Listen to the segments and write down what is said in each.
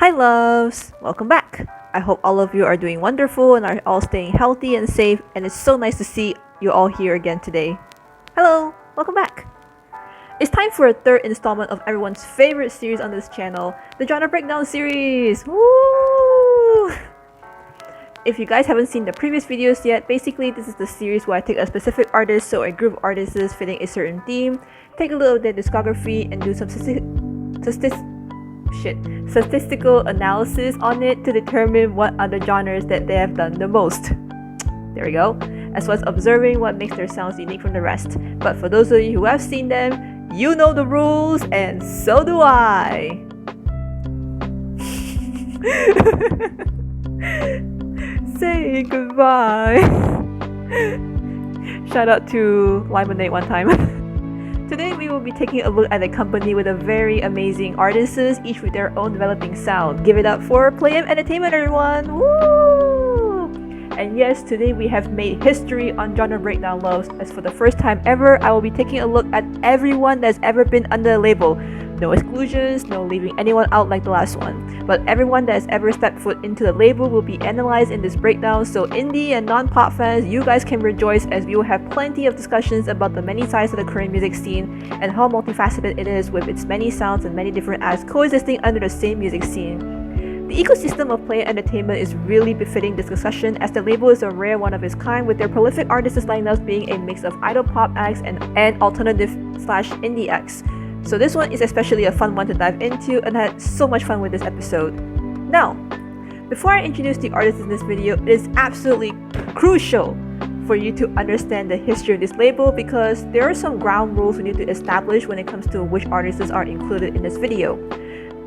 Hi loves! Welcome back! I hope all of you are doing wonderful and are all staying healthy and safe, and it's so nice to see you all here again today. Hello! Welcome back! It's time for a third installment of everyone's favorite series on this channel, the Genre Breakdown series! Woo! If you guys haven't seen the previous videos yet, basically this is the series where I take a specific artist or a group of artists fitting a certain theme, take a look at their discography and do some statistical analysis on it to determine what are the genres that they have done the most. There we go. As well as observing what makes their sounds unique from the rest. But for those of you who have seen them, you know the rules, and so do I! Say goodbye! Shout out to Lemonade one time. Today we will be taking a look at a company with a very amazing artists, each with their own developing sound. Give it up for Play M Entertainment, everyone! Woo! And yes, today we have made history on Genre Breakdown Loves, as for the first time ever, I will be taking a look at everyone that's ever been under a label. No exclusions, no leaving anyone out like the last one. But everyone that has ever stepped foot into the label will be analyzed in this breakdown, so indie and non-pop fans, you guys can rejoice as we will have plenty of discussions about the many sides of the Korean music scene and how multifaceted it is with its many sounds and many different acts coexisting under the same music scene. The ecosystem of Play Entertainment is really befitting this discussion, as the label is a rare one of its kind, with their prolific artists lineups being a mix of idol pop acts and alternative/indie acts. So this one is especially a fun one to dive into, and I had so much fun with this episode. Now, before I introduce the artists in this video, it is absolutely crucial for you to understand the history of this label, because there are some ground rules we need to establish when it comes to which artists are included in this video.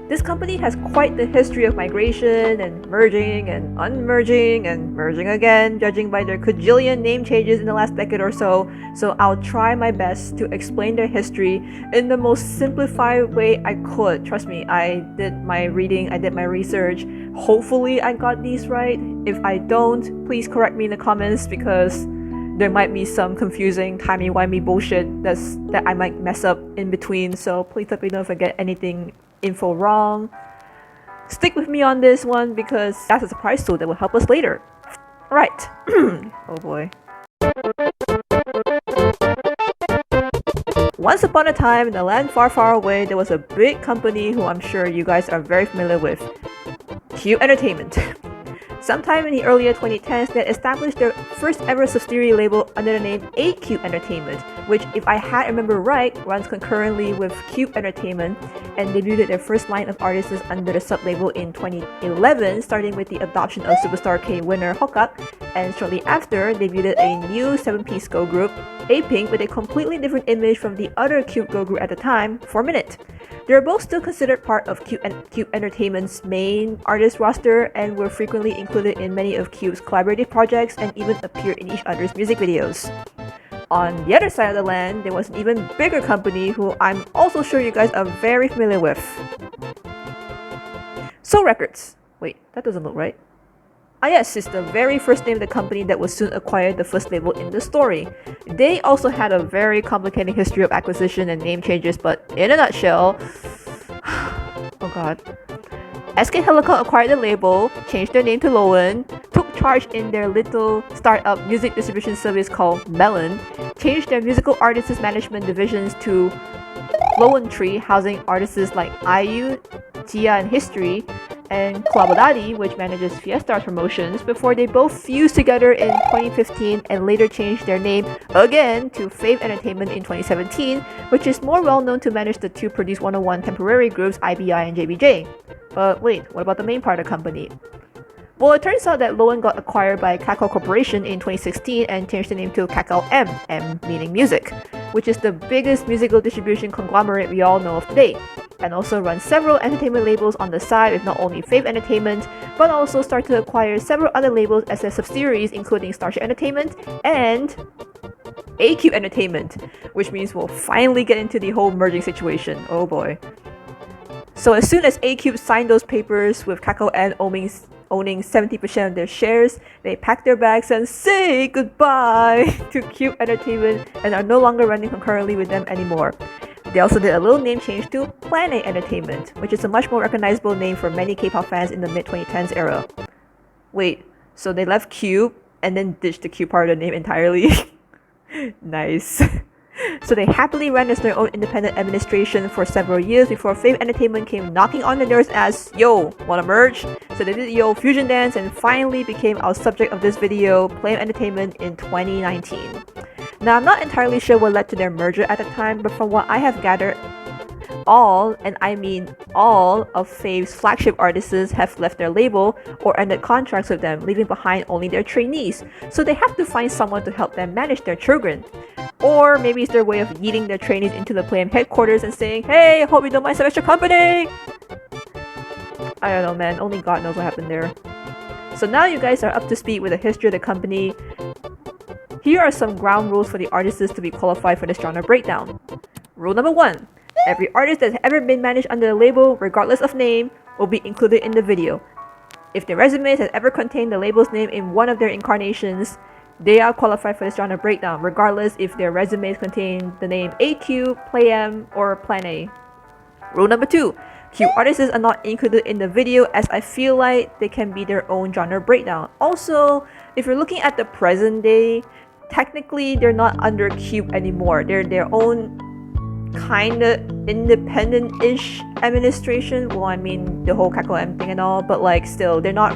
This company has quite the history of migration and merging and unmerging and merging again, judging by their cajillion name changes in the last decade or so. So I'll try my best to explain their history in the most simplified way I could. Trust me, I did my reading, I did my research. Hopefully I got these right. If I don't, please correct me in the comments, because there might be some confusing timey-wimey bullshit that I might mess up in between. So please let me know if I get anything info wrong. Stick with me on this one, because that's a surprise tool that will help us later. Alright. Oh boy. Once upon a time, in a land far, far away, there was a big company who I'm sure you guys are very familiar with. Q Entertainment. Sometime in the earlier 2010s, they established their first ever subsidiary label under the name AQ Entertainment, which, if I had remember right, runs concurrently with Cube Entertainment, and debuted their first line of artists under the sub-label in 2011, starting with the adoption of Superstar K winner Hokak, and shortly after, debuted a new 7-piece girl group, apink, with a completely different image from the other Cube girl group at the time, 4 Minute. They are both still considered part of Cube Entertainment's main artist roster, and were frequently included in many of Cube's collaborative projects and even appeared in each other's music videos. On the other side of the land, there was an even bigger company who I'm also sure you guys are very familiar with. Soul Records. Wait, that doesn't look right. Ah yes, it's the very first name of the company that was soon acquired the first label in the story. They also had a very complicated history of acquisition and name changes, but in a nutshell... oh god. SK Helicon acquired the label, changed their name to Lowen, took charge in their little startup music distribution service called Melon, changed their musical artists management divisions to Lowen Tree, housing artists like IU, Tia and History, and Kolabodadi, which manages Fiestar's promotions, before they both fused together in 2015 and later changed their name again to Fave Entertainment in 2017, which is more well known to manage the two Produce 101 temporary groups IBI and JBJ. But wait, what about the main part of the company? Well, it turns out that Lowen got acquired by Kakao Corporation in 2016 and changed the name to Kakao M meaning music, which is the biggest musical distribution conglomerate we all know of today, and also runs several entertainment labels on the side with not only Fave Entertainment, but also started to acquire several other labels as their subsidiaries, including Starship Entertainment and AQ Entertainment, which means we'll finally get into the whole merging situation. Oh boy. So as soon as AQ signed those papers with Kakao N owning 70% of their shares, they packed their bags and say goodbye to Cube Entertainment and are no longer running concurrently with them anymore. They also did a little name change to Plan A Entertainment, which is a much more recognizable name for many K-pop fans in the mid-2010s era. Wait, so they left Cube and then ditched the Cube part of the name entirely? Nice. So they happily ran as their own independent administration for several years before Fame Entertainment came knocking on the doors as, yo, wanna merge? So they did Yo Fusion Dance and finally became our subject of this video, Flame Entertainment, in 2019. Now I'm not entirely sure what led to their merger at the time, but from what I have gathered, all, and I mean all, of Fave's flagship artists have left their label or ended contracts with them, leaving behind only their trainees. So they have to find someone to help them manage their children. Or maybe it's their way of yeeting their trainees into the Playem headquarters and saying, hey, I hope you don't mind some extra company! I don't know, man. Only God knows what happened there. So now you guys are up to speed with the history of the company. Here are some ground rules for the artists to be qualified for this genre breakdown. Rule number 1. Every artist that's ever been managed under a label, regardless of name, will be included in the video. If their resumes has ever contained the label's name in one of their incarnations, they are qualified for this genre breakdown, regardless if their resumes contain the name AQ, Playem, or Plan A. Rule number 2. Q artists are not included in the video as I feel like they can be their own genre breakdown. Also, if you're looking at the present day, technically they're not under Cube anymore. They're their own kind of independent-ish administration. Well, I mean the whole KKM thing and all, but like still, they're not.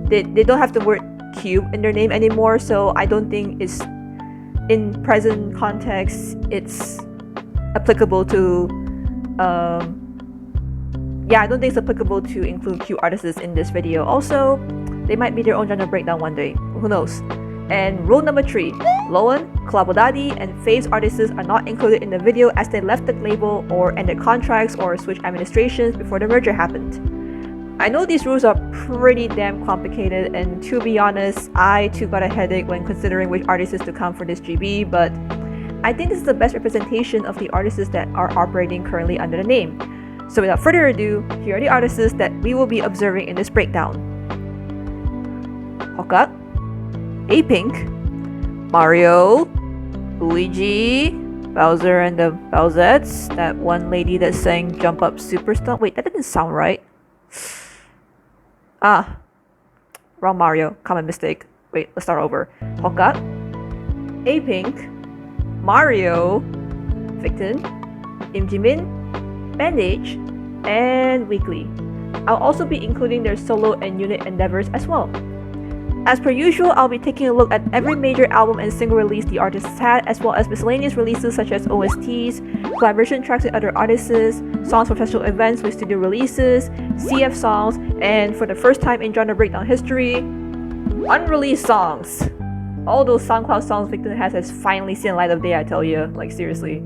They don't have the word Cube in their name anymore. So I don't think it's in present context. It's applicable to. Yeah, I don't think it's applicable to include Q artists in this video. Also, they might be their own genre breakdown one day. Who knows? And rule number 3, Loan, Kolabodadi, and Fave's artists are not included in the video as they left the label or ended contracts or switched administrations before the merger happened. I know these rules are pretty damn complicated, and to be honest, I too got a headache when considering which artists to count for this GB, but I think this is the best representation of the artists that are operating currently under the name. So without further ado, here are the artists that we will be observing in this breakdown. Hokka, apink, Mario, Luigi, Bowser and the Bowsettes, that one lady that sang Jump Up Superstar. Wait, that didn't sound right. Ah, wrong Mario, common mistake. Wait, let's start over. Hokka, apink, Mario, victon, jimin, bandage, and weeekly. I'll also be including their solo and unit endeavors as well. As per usual, I'll be taking a look at every major album and single release the artists had, as well as miscellaneous releases such as OSTs, collaboration tracks with other artists, songs for special events with studio releases, CF songs, and for the first time in genre breakdown history, unreleased songs. All those SoundCloud songs Victon has finally seen the light of day, I tell you. Like, seriously.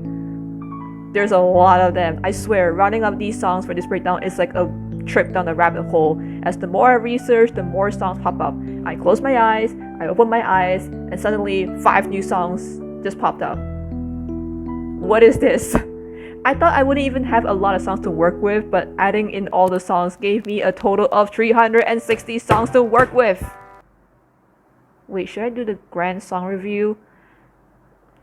There's a lot of them. I swear, rounding up these songs for this breakdown is like a trip down the rabbit hole. As the more I research, the more songs pop up. I close my eyes, I open my eyes, and suddenly 5 new songs just popped up. What is this? I thought I wouldn't even have a lot of songs to work with, but adding in all the songs gave me a total of 360 songs to work with. Wait, should I do the grand song review?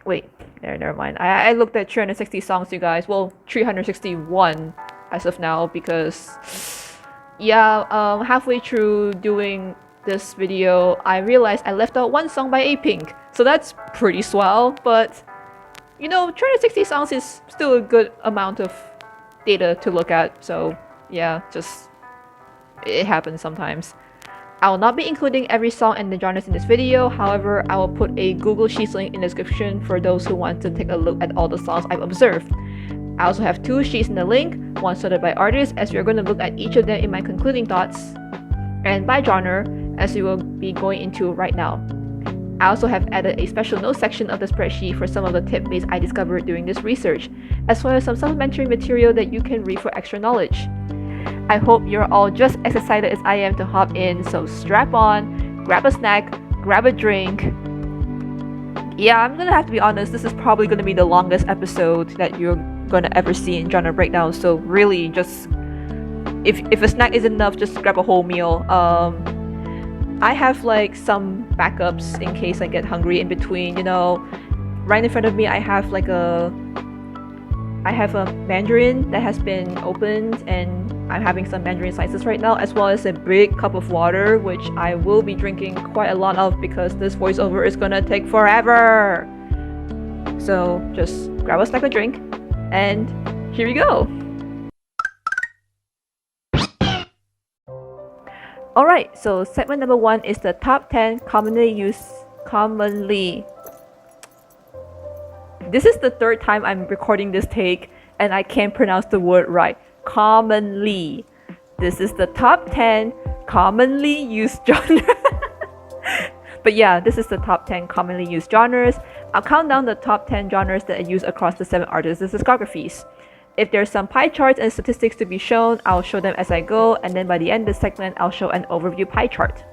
Wait, never mind. I looked at 360 songs, you guys. Well, 361 as of now, because yeah, halfway through doing this video, I realized I left out one song by apink. So that's pretty swell, but you know, 360 songs is still a good amount of data to look at. So yeah, just it happens sometimes. I will not be including every song and the genres in this video, however, I will put a Google Sheets link in the description for those who want to take a look at all the songs I've observed. I also have 2 sheets in the link, one sorted by artist, as we are going to look at each of them in my concluding thoughts, and by genre, as we will be going into right now. I also have added a special notes section of the spreadsheet for some of the tip-based I discovered during this research, as well as some supplementary material that you can read for extra knowledge. I hope you're all just as excited as I am to hop in, so strap on, grab a snack, grab a drink. Yeah, I'm gonna have to be honest, this is probably gonna be the longest episode that you're gonna ever see in genre breakdown, so really just if a snack isn't enough, just grab a whole meal. I have like some backups in case I get hungry in between, you know. Right in front of me I have like a I have a mandarin that has been opened and I'm having some mandarin slices right now, as well as a big cup of water, which I will be drinking quite a lot of because this voiceover is gonna take forever. So just grab a snack or drink, and here we go. Alright, so segment number 1 is the top 10 commonly. This is the third time I'm recording this take and I can't pronounce the word right. Commonly. This is the top 10 commonly used genres. But yeah, this is the top 10 commonly used genres. I'll count down the top 10 genres that are used across the 7 artists' discographies. If there's some pie charts and statistics to be shown, I'll show them as I go, and then by the end of the segment, I'll show an overview pie chart.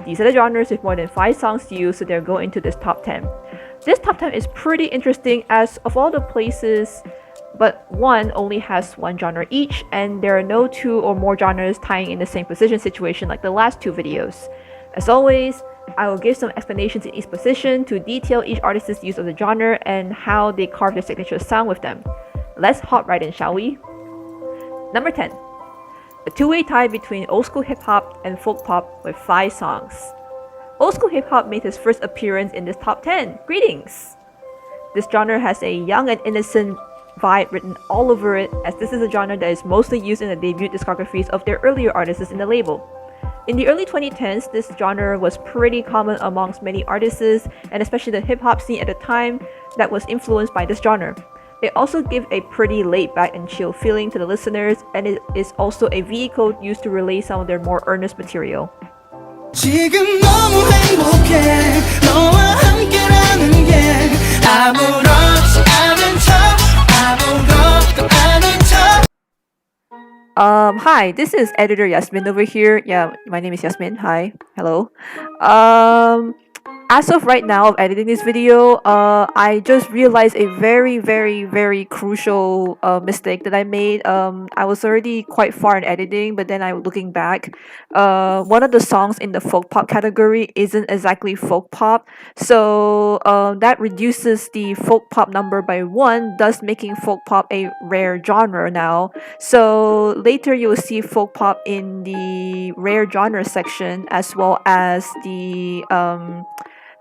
These are the genres with more than 5 songs used, so they'll go into this top 10. This top 10 is pretty interesting as of all the places, but one only has one genre each, and there are no 2 or more genres tying in the same position situation like the last 2 videos. As always, I will give some explanations in each position to detail each artist's use of the genre and how they carve their signature sound with them. Let's hop right in, shall we? Number 10. A two-way tie between old school hip-hop and folk pop with 5 songs. Old school hip-hop made his first appearance in this top 10. Greetings! This genre has a young and innocent vibe written all over it, as this is a genre that is mostly used in the debut discographies of their earlier artists in the label. In the early 2010s, this genre was pretty common amongst many artists, and especially the hip-hop scene at the time that was influenced by this genre. It also gives a pretty laid-back and chill feeling to the listeners, and it is also a vehicle used to relay some of their more earnest material. 지금 너무 행복해 너와 함께라는 게 아무렇지 않은 척 아무것도 아닌 척. Hi, this is editor Yasmin over here. Yeah, my name is Yasmin. Hi, hello. As of right now of editing this video, I just realized a very crucial mistake that I made. I was already quite far in editing, but then I'm looking back. One of the songs in the folk pop category isn't exactly folk pop, so that reduces the folk pop number by 1, thus making folk pop a rare genre now. So later you will see folk pop in the rare genre section, as well as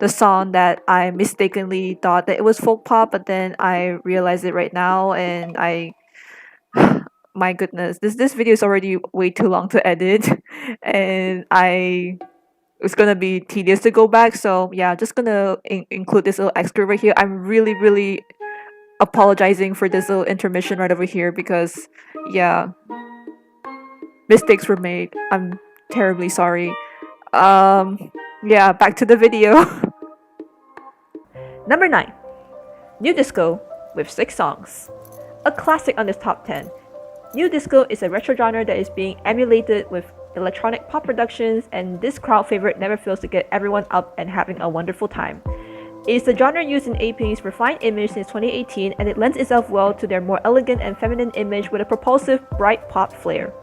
the song that I mistakenly thought that it was folk pop, but then I realized it right now, and my goodness, this video is already way too long to edit, and it's gonna be tedious to go back. So yeah, just gonna include this little extra right here. I'm really apologizing for this little intermission right over here because yeah, mistakes were made. I'm terribly sorry. Yeah, back to the video. Number 9. New Disco with 6 songs. A classic on this top 10. New Disco is a retro genre that is being emulated with electronic pop productions, and this crowd favorite never fails to get everyone up and having a wonderful time. It is the genre used in Apink's refined image since 2018, and it lends itself well to their more elegant and feminine image with a propulsive, bright pop flair.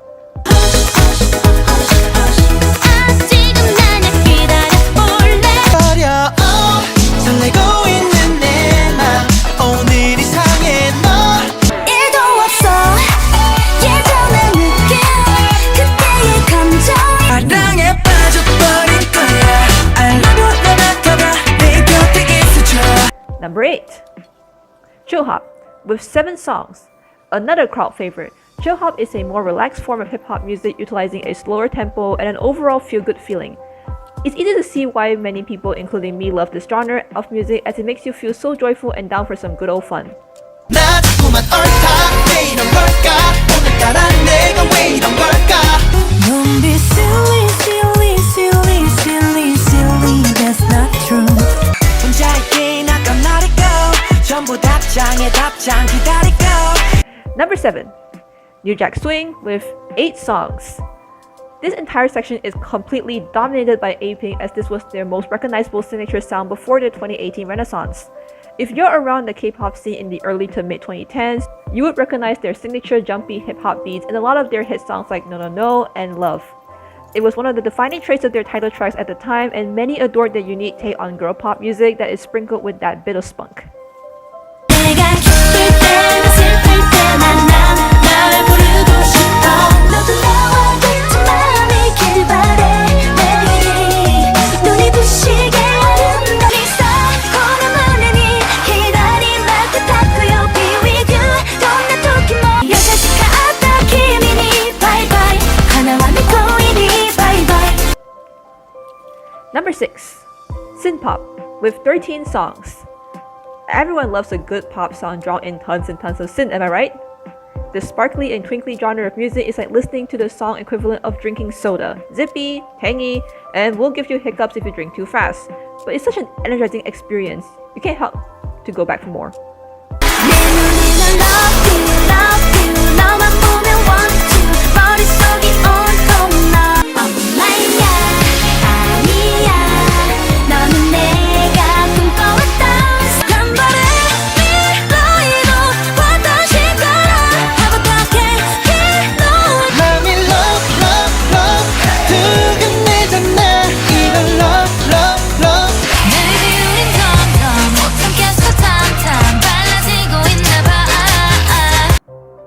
Number 8. Chill Hop with 7 songs. Another crowd favorite. Chill Hop is a more relaxed form of hip-hop music utilizing a slower tempo and an overall feel-good feeling. It's easy to see why many people, including me, love this genre of music as it makes you feel so joyful and down for some good old fun. Number 7. New Jack Swing with 8 songs. This entire section is completely dominated by Apink, as this was their most recognizable signature sound before the 2018 renaissance. If you're around the K-pop scene in the early to mid 2010s, you would recognize their signature jumpy hip-hop beats in a lot of their hit songs like No No No and Love. It was one of the defining traits of their title tracks at the time, and many adored their unique take on girl pop music that is sprinkled with that bit of spunk. Number 6. Synth-pop with 13 songs. Everyone loves a good pop song drawn in tons and tons of synth, am I right? This sparkly and twinkly genre of music is like listening to the song equivalent of drinking soda. Zippy, tangy, and will give you hiccups if you drink too fast. But it's such an energizing experience, you can't help to go back for more.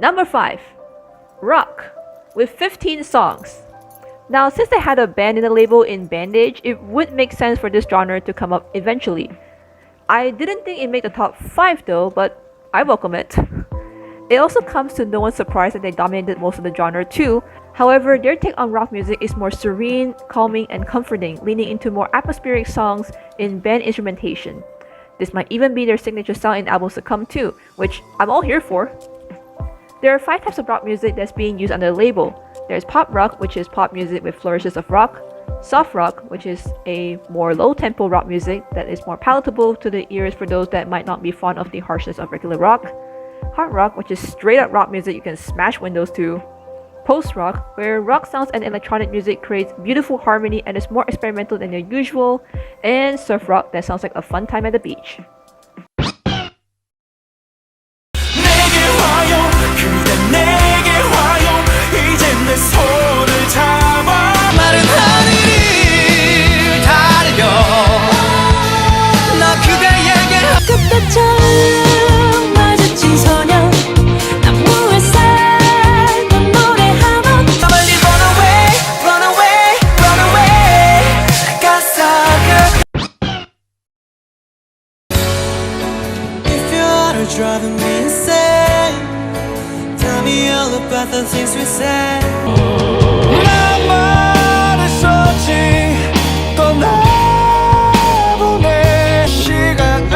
Number 5. Rock with 15 songs. Now, since they had a band in the label in Bandage, it would make sense for this genre to come up eventually. I didn't think it made the top 5 though, but I welcome it. It also comes to no one's surprise that they dominated most of the genre too. However, their take on rock music is more serene, calming, and comforting, leaning into more atmospheric songs in band instrumentation. This might even be their signature sound in albums to come too, which I'm all here for. There are 5 types of rock music that's being used under the label. There's pop rock, which is pop music with flourishes of rock. Soft rock, which is a more low-tempo rock music that is more palatable to the ears for those that might not be fond of the harshness of regular rock. Hard rock, which is straight-up rock music you can smash windows to. Post-rock, where rock sounds and electronic music creates beautiful harmony and is more experimental than their usual. And surf rock, that sounds like a fun time at the beach. Driving me insane. Tell me all about the things we said. 난 말했었지 떠나보내 시간에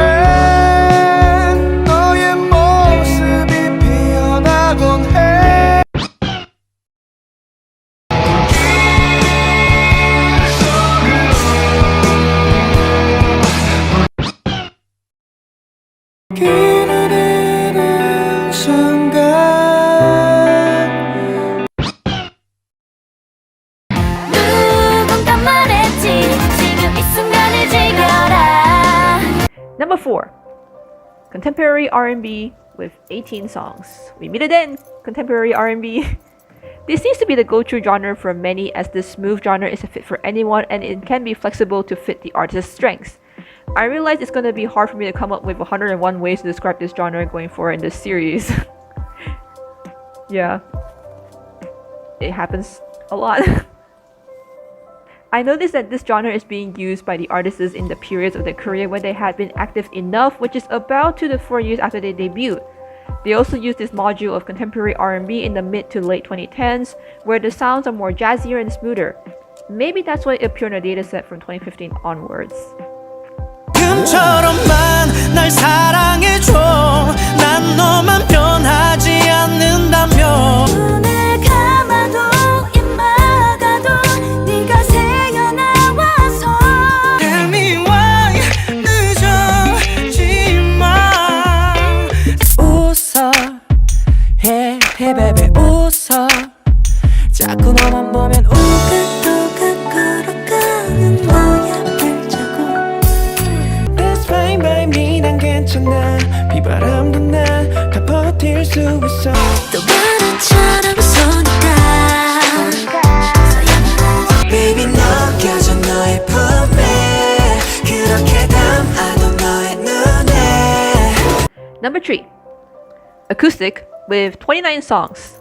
너의 모습이 피어나곤 해. Number 4. Contemporary R&B with 18 songs. We meet again, contemporary R&B. This seems to be the go-to genre for many, as this smooth genre is a fit for anyone and it can be flexible to fit the artist's strengths. I realize it's going to be hard for me to come up with 101 ways to describe this genre going forward in this series. Yeah, it happens a lot. I noticed that this genre is being used by the artists in the periods of their career when they had been active enough, which is about 2 to 4 years after they debut. They also use this module of contemporary R&B in the mid to late 2010s, where the sounds are more jazzier and smoother. Maybe that's why it appeared on a dataset from 2015 onwards. 날 사랑해줘. 난 너만 변하지 않는다며. 눈을 감아도 입 막아도 네가 새어나와서. Tell me why 늦어지 마. 웃어 hey baby 웃어. 자꾸 너만 보면 우긋우긋 걸어가는 너의 발자국. Baby 난 괜찮아 비바람도 난 다 버틸 수 있어 또 바람처럼 쏘니까 Baby 느껴져 너의 품에 그렇게 담아도 너의 눈에. Number 3. Acoustic with 29 songs.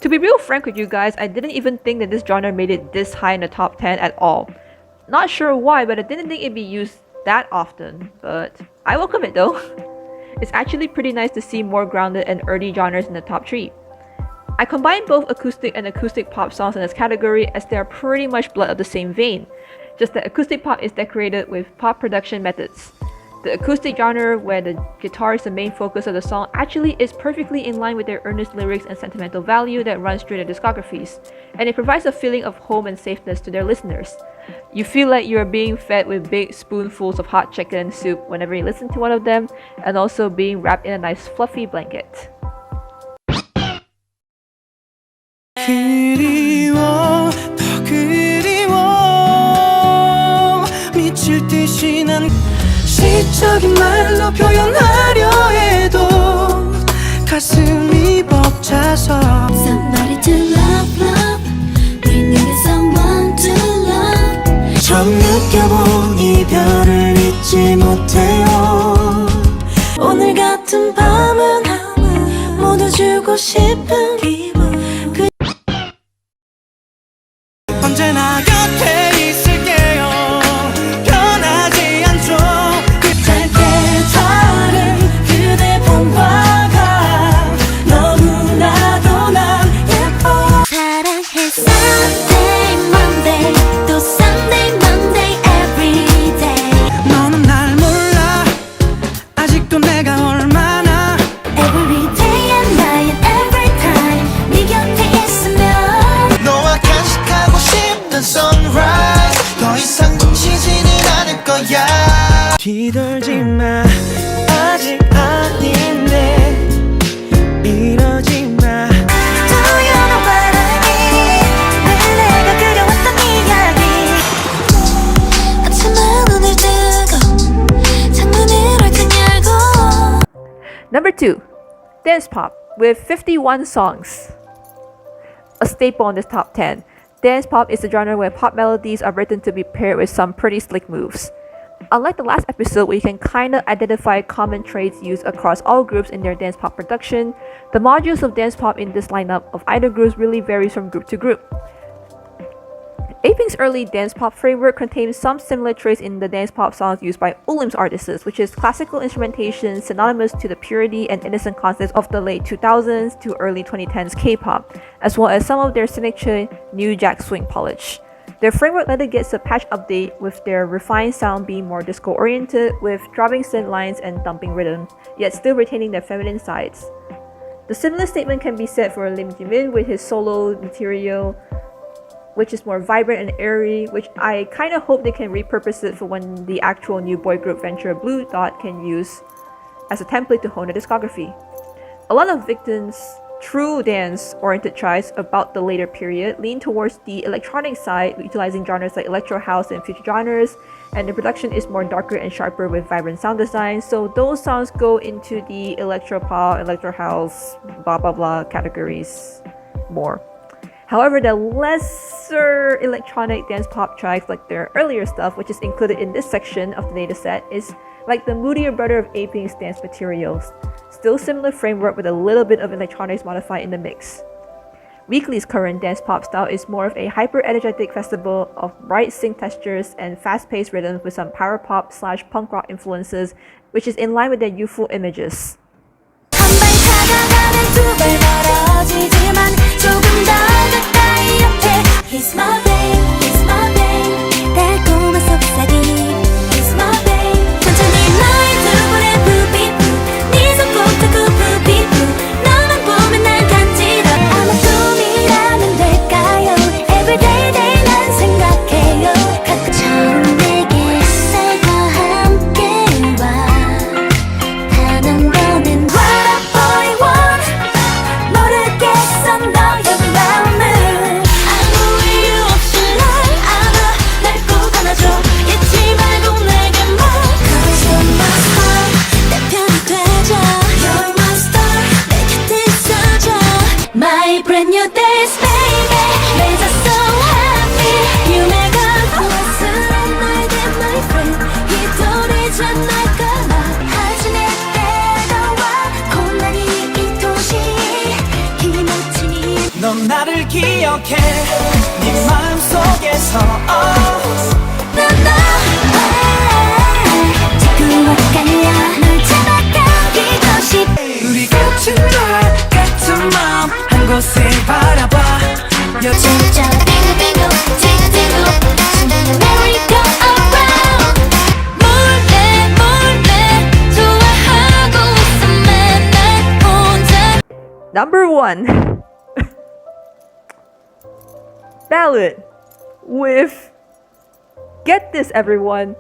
To be real frank with you guys, I didn't even think that this genre made it this high in the top 10 at all. Not sure why, but I didn't think it'd be used that often, but I welcome it though. It's actually pretty nice to see more grounded and earthy genres in the top 3. I combine both acoustic and acoustic pop songs in this category as they are pretty much blood of the same vein. just that acoustic pop is decorated with pop production methods. The acoustic genre, where the guitar is the main focus of the song, actually is perfectly in line with their earnest lyrics and sentimental value that runs through their discographies, and it provides a feeling of home and safeness to their listeners. You feel like you are being fed with big spoonfuls of hot chicken soup whenever you listen to one of them, and also being wrapped in a nice fluffy blanket. 그리워 더 그리워 미칠 듯이 난 시적인 말로 표현하려 해도 가슴이 벅차서 Somebody to love, love. We needed someone to love. 처음 느껴본 이별을 잊지 못해요 오늘 같은 밤은 모두 주고 싶은 기분 언제나 곁에 있을게요 변하지 않죠 짧게 다른 그대 봄바가 너무나도 난 예뻐 사랑해 Sunday, Monday, 또 Sunday, Monday, every day. 너는 날 몰라 아직도 내가 얼마나 Every day and night, every time. 네 곁에 있으면 너와 간직하고 싶은 sunrise 더 이상 뭉치지는 않을 거야 뒤돌지 마 아직 아닌데 이러지 마 Do you know what I mean? 늘 내가 그려왔던 이야기 아침에 눈을 뜨고 창문을 활짝 열고 Number 2. Dance pop, with 51 songs. A staple in this top 10. Dance pop is a genre where pop melodies are written to be paired with some pretty slick moves. Unlike the last episode where you can kinda identify common traits used across all groups in their dance pop production, the modules of dance pop in this lineup of either groups really varies from group to group. Apink's early dance pop framework contains some similar traits in the dance pop songs used by Ulim's artists, which is classical instrumentation synonymous to the purity and innocent concepts of the late 2000s to early 2010s K-pop, as well as some of their signature New Jack Swing polish. Their framework later gets a patch update, with their refined sound being more disco-oriented, with dropping synth lines and thumping rhythm, yet still retaining their feminine sides. The similar statement can be said for Jimin with his solo material, which is more vibrant and airy, which I kinda hope they can repurpose it for when the actual new boy group venture Blue Dot can use as a template to hone their discography. A lot of Victon's true dance-oriented tries about the later period lean towards the electronic side, utilizing genres like electro house and future genres, and the production is more darker and sharper with vibrant sound design, so those sounds go into the electro pop, electro house, blah blah blah categories more. However, the lesser electronic dance pop tracks, like their earlier stuff, which is included in this section of the dataset, is like the moodier brother of Apink's dance materials. Still similar framework with a little bit of electronics modified in the mix. weeekly's current dance pop style is more of a hyper-energetic festival of bright synth textures and fast-paced rhythms with some power pop / punk rock influences, which is in line with their youthful images. 한발 다가가면 두 발 멀어지지만 조금 더 가까이 옆에 He's my babe, he's my babe 달콤한 속삭임 He's my babe 천천히 너의 두 볼에 부비부 네 손 꼭 잡고 부비부 너만 보면 난 간지러 아마 꿈이라면 될까요 Everyday day 난 생각해요 가끔 처음 내게 쌀과 함께 와 단 한 번은 What a boy want 모르겠어 너의 마음을 아무 이유 없이 날 안아 날 꼭 안아줘 잊지 말고 내게만 Cause you're my star 내 편이 되자 You're my star 내 곁에 있어줘 My brand new days baby Days are so happy夢が壊すないで my friend 一人じゃないから初めてだわこんなに愛しい気持ちに넌 나를 기억해 네 마음속에서 난 너의 자꾸 엇갈려 널 잡아가기도 싶어 우리 같은 날 같은 마음 한 곳에 바라봐 여친 진짜 빙글빙글 ting글ting글 신나는 merry go number 1 ballad with, get this everyone,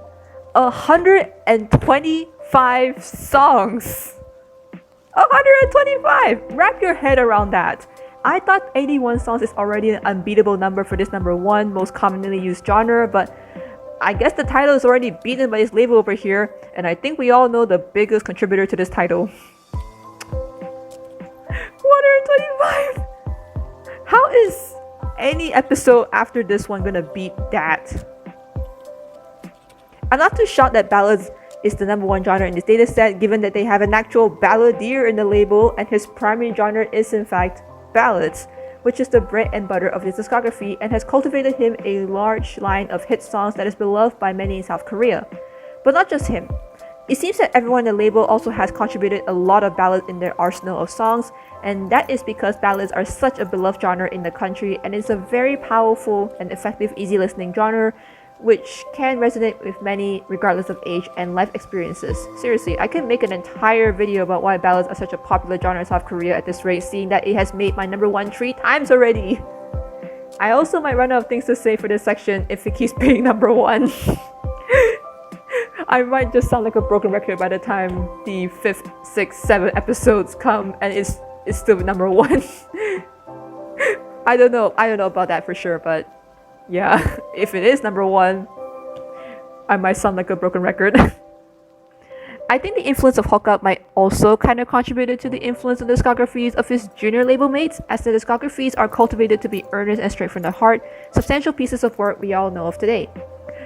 125 songs. 125! Wrap your head around that. I thought 81 songs is already an unbeatable number for this number 1 most commonly used genre, but I guess the title is already beaten by this label over here, and I think we all know the biggest contributor to this title. 125! How is any episode after this one gonna beat that? I'm not too shocked that ballads is the number 1 genre in this dataset, given that they have an actual balladeer in the label, and his primary genre is in fact ballads, which is the bread and butter of his discography and has cultivated him a large line of hit songs that is beloved by many in South Korea. But not just him. It seems that everyone in the label also has contributed a lot of ballads in their arsenal of songs, and that is because ballads are such a beloved genre in the country, and it's a very powerful and effective easy listening genre which can resonate with many regardless of age and life experiences. Seriously, I can make an entire video about why ballads are such a popular genre in South Korea at this rate, seeing that it has made my number 1 3 times already. I also might run out of things to say for this section if it keeps being number 1. I might just sound like a broken record by the time the 5th, 6th, 7th episodes come and it's still number 1. I don't know about that for sure, but yeah, if it is number 1, I might sound like a broken record. I think the influence of Hookup might also kind of contributed to the influence of the discographies of his junior label mates, as the discographies are cultivated to be earnest and straight from the heart, substantial pieces of work we all know of today.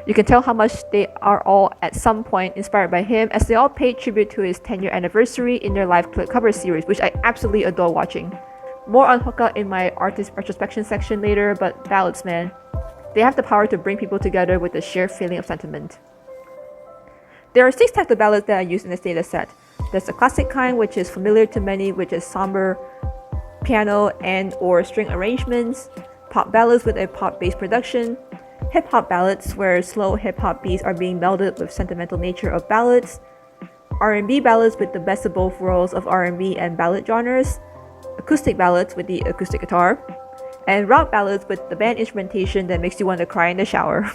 You can tell how much they are all at some point inspired by him, as they all paid tribute to his 10-year anniversary in their live clip cover series, which I absolutely adore watching. More on Hookup in my artist retrospection section later, but ballads, man. They have the power to bring people together with a shared feeling of sentiment. There are 6 types of ballads that are used in this data set. There's the classic kind, which is familiar to many, which is somber piano and or string arrangements, pop ballads with a pop-based production, hip-hop ballads where slow hip-hop beats are being melded with sentimental nature of ballads, R&B ballads with the best of both worlds of R&B and ballad genres, acoustic ballads with the acoustic guitar, and rock ballads with the band instrumentation that makes you want to cry in the shower.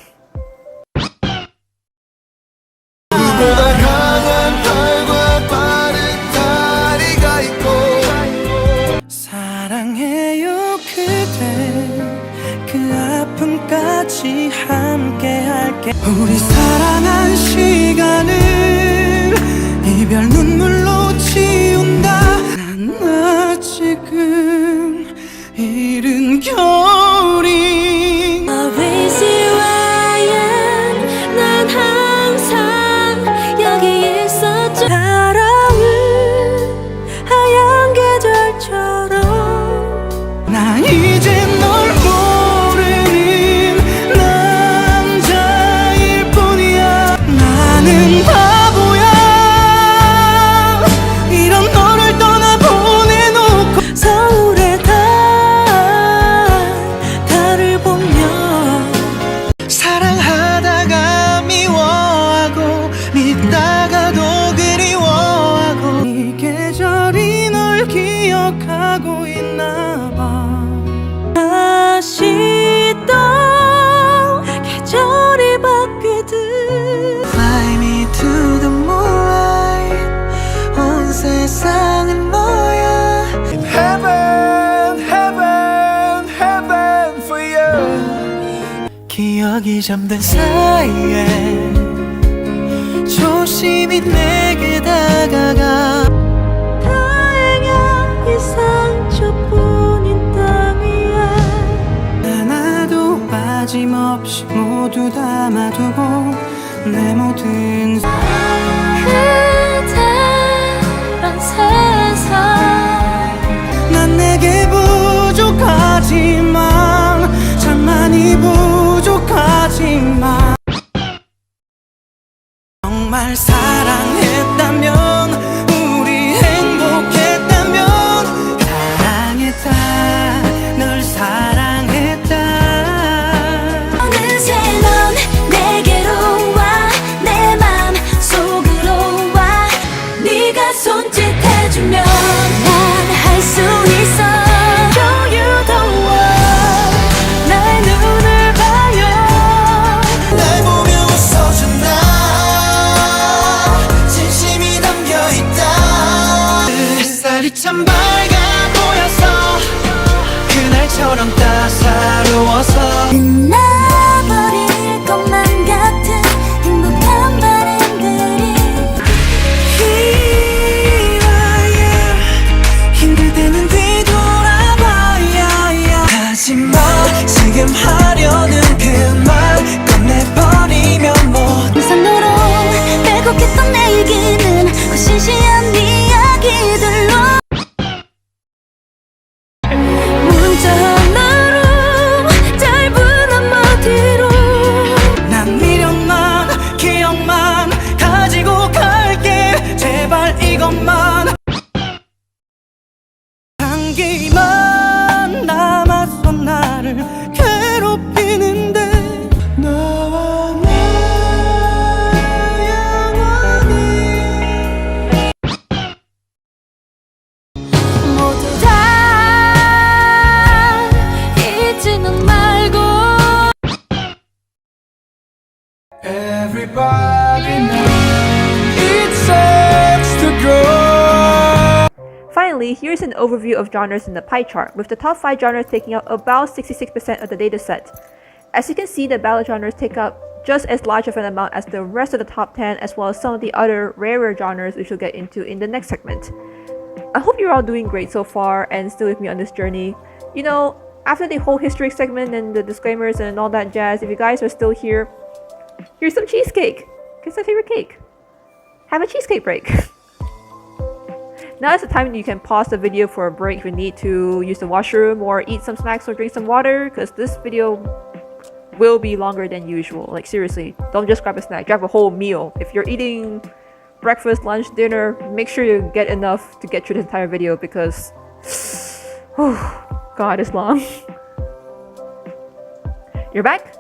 사랑해요 그대 그 아픔까지 함께 할게 우리 사랑한 시간을 이별 눈물로 지운다 난 아직은 이른 겨울이 Always you I am 난 항상 여기 있었죠 달아올 하얀 계절처럼 나 이제 널 모르는 남자일 뿐이야 나는 바보야 이런 너를 떠나보내놓고 서울의 달을 보며 사랑하다가 미워하고 믿다가도 그리워하고 이 계절이 널 기억하고 있나봐 다시 또 계절이 바뀌듯 Fly me to the moonlight 온 세상은 너야 Heaven, heaven, heaven for you 기억이 잠든 사이에 조심히 내게 다가가 다행이야 이 상처뿐인 땅 위에 하나도 빠짐없이 모두 담아두고 내 모든 그대란 세상 난 내게 부족하지만 참 많이 부족하지만 정말 사랑했다면 우리 행복했다면 사랑했다 널 사랑했다 어느새 넌 내게로 와 내 맘 속으로 와 네가 손짓해주면 난 할 수 있어 everybody knows it sucks to grow. Finally, here's an overview of genres in the pie chart, with the top 5 genres taking up about 66% of the dataset. As you can see, the ballad genres take up just as large of an amount as the rest of the top 10, as well as some of the other rarer genres which we'll get into in the next segment. I hope you're all doing great so far and still with me on this journey. You know, after the whole history segment and the disclaimers and all that jazz, if you guys are still here, here's some cheesecake. It's my favorite cake. Have a cheesecake break. Now is the time you can pause the video for a break if you need to use the washroom or eat some snacks or drink some water, because this video will be longer than usual. Like seriously, don't just grab a snack, grab a whole meal. If you're eating breakfast, lunch, dinner, make sure you get enough to get through the entire video, because God, it's long. You're back?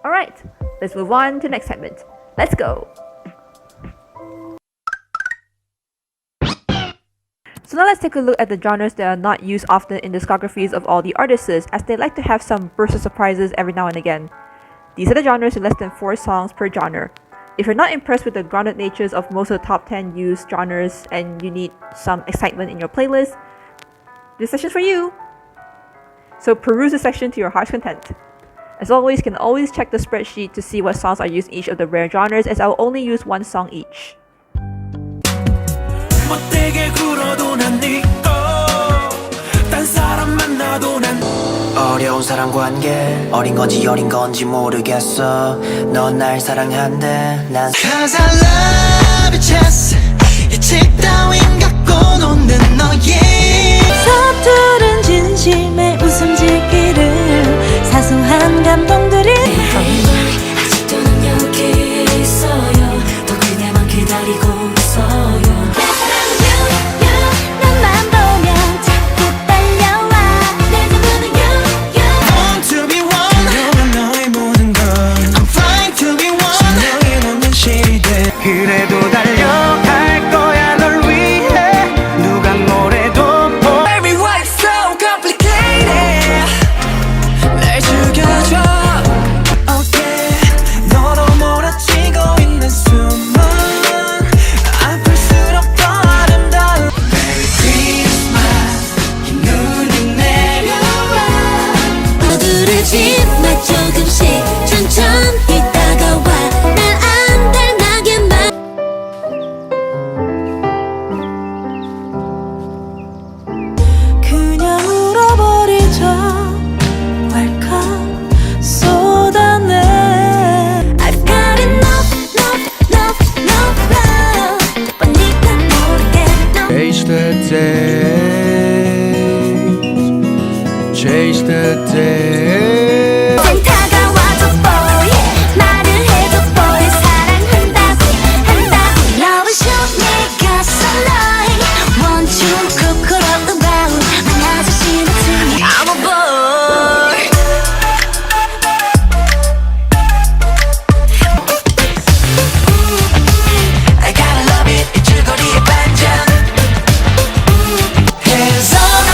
Alright, let's move on to the next segment. Let's go! So now let's take a look at the genres that are not used often in discographies of all the artists, as they like to have some bursts of surprises every now and again. These are the genres with less than 4 songs per genre. If you're not impressed with the grounded natures of most of the top 10 used genres and you need some excitement in your playlist, this session's for you! So peruse the section to your heart's content. As always, you can always check the spreadsheet to see what songs are used in each of the rare genres, as I'll only use 1 song each. 못되게 굴어도 난 네 딴 사람 만나도 난 어려운 사람 관계 어린 건지 모르겠어 넌 날 사랑한대 난 Cause I love you just 예측 따윈 갖고 노는 너의 서투른 진심에 웃음 짓기를 사소한 감동들이 아직도 난 여기에 있어요 또 그대만 기다리고 있어요 그래도 달려갈 거야 널 위해 누가 뭐래도 Baby why it's so complicated 날 죽여줘 Okay 너로 몰아치고 있는 숨은 아플수록 더 아름다운 Merry Christmas 이 눈이 내려와 모두를 짓마 조금씩 천천히 다가와 Chase the day 다가와줘 boy 말을 해줘 boy 사랑한다고 Love show 네가 sunlight Want you cool about 만나줘 신호등이 I'm a boy I gotta love it 이 줄거리의 반전 Hands up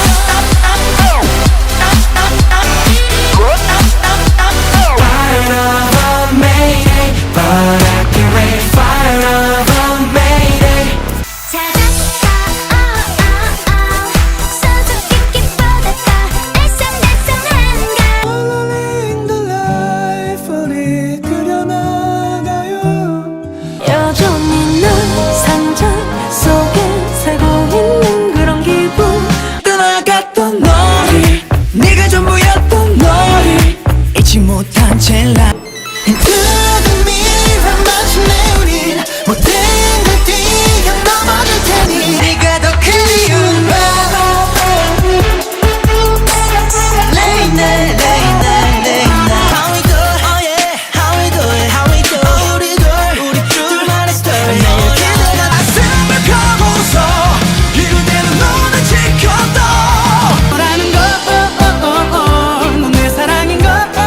여전히 난 상상 속에 살고 있는 그런 기분 떠나갔던 너를 네가 전부였던 너를 잊지 못한 채 어둠이란 마침내 우린 모든 걸 뛰어넘어줄 테니 네가 더 그리운 밤 Late night, late night, late night How we do it, oh yeah How we do it, how we do it 우리 둘만의 story 내일 기대가 가슴을 펴고서 이대로 눈을 지켰다 너라는 걸, 넌 내 사랑인 걸 다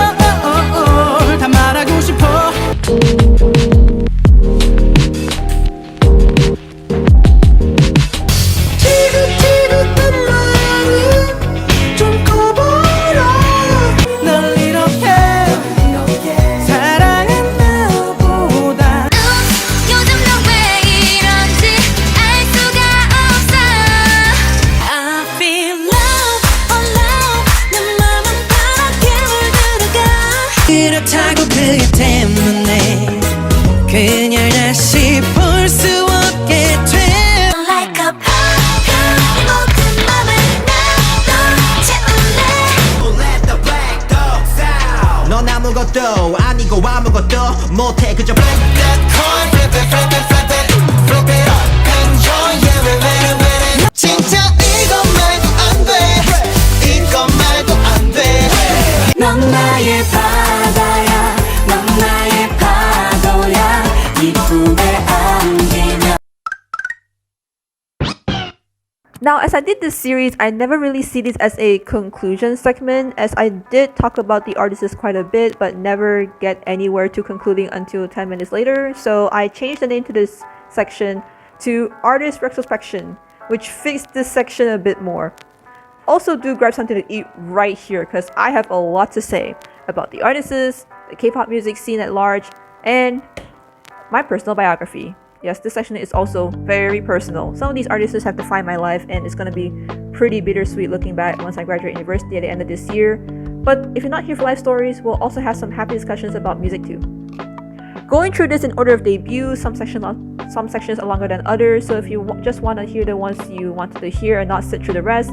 그렇다고 그게 때문에 그녀를 다시 볼 수 없게 돼 Like a perfume 모든 맘을 나도 채울래 Let the black dogs out 넌 아무것도 아니고 아무것도 못해 그저 Flip that coin Flip it, flip it, flip it Flip it up Enjoy every minute 진짜 이것 말도 안돼 이것 말도 안돼 넌 나의 바다야 넌 나의 파도야 이 품에 안기면 Now, as I did this series, I never really see this as a conclusion segment, as I did talk about the artists quite a bit, but never get anywhere to concluding until 10 minutes later. So I changed the name to this section to Artist Retrospection, which fits this section a bit more. Also, do grab something to eat right here, because I have a lot to say about the artists, the K-pop music scene at large, and my personal biography. Yes, this section is also very personal. Some of these artists have defined my life, and it's gonna be pretty bittersweet looking back once I graduate university at the end of this year. But if you're not here for life stories, we'll also have some happy discussions about music too. Going through this in order of debut, some sections are longer than others, so if you just want to hear the ones you wanted to hear and not sit through the rest,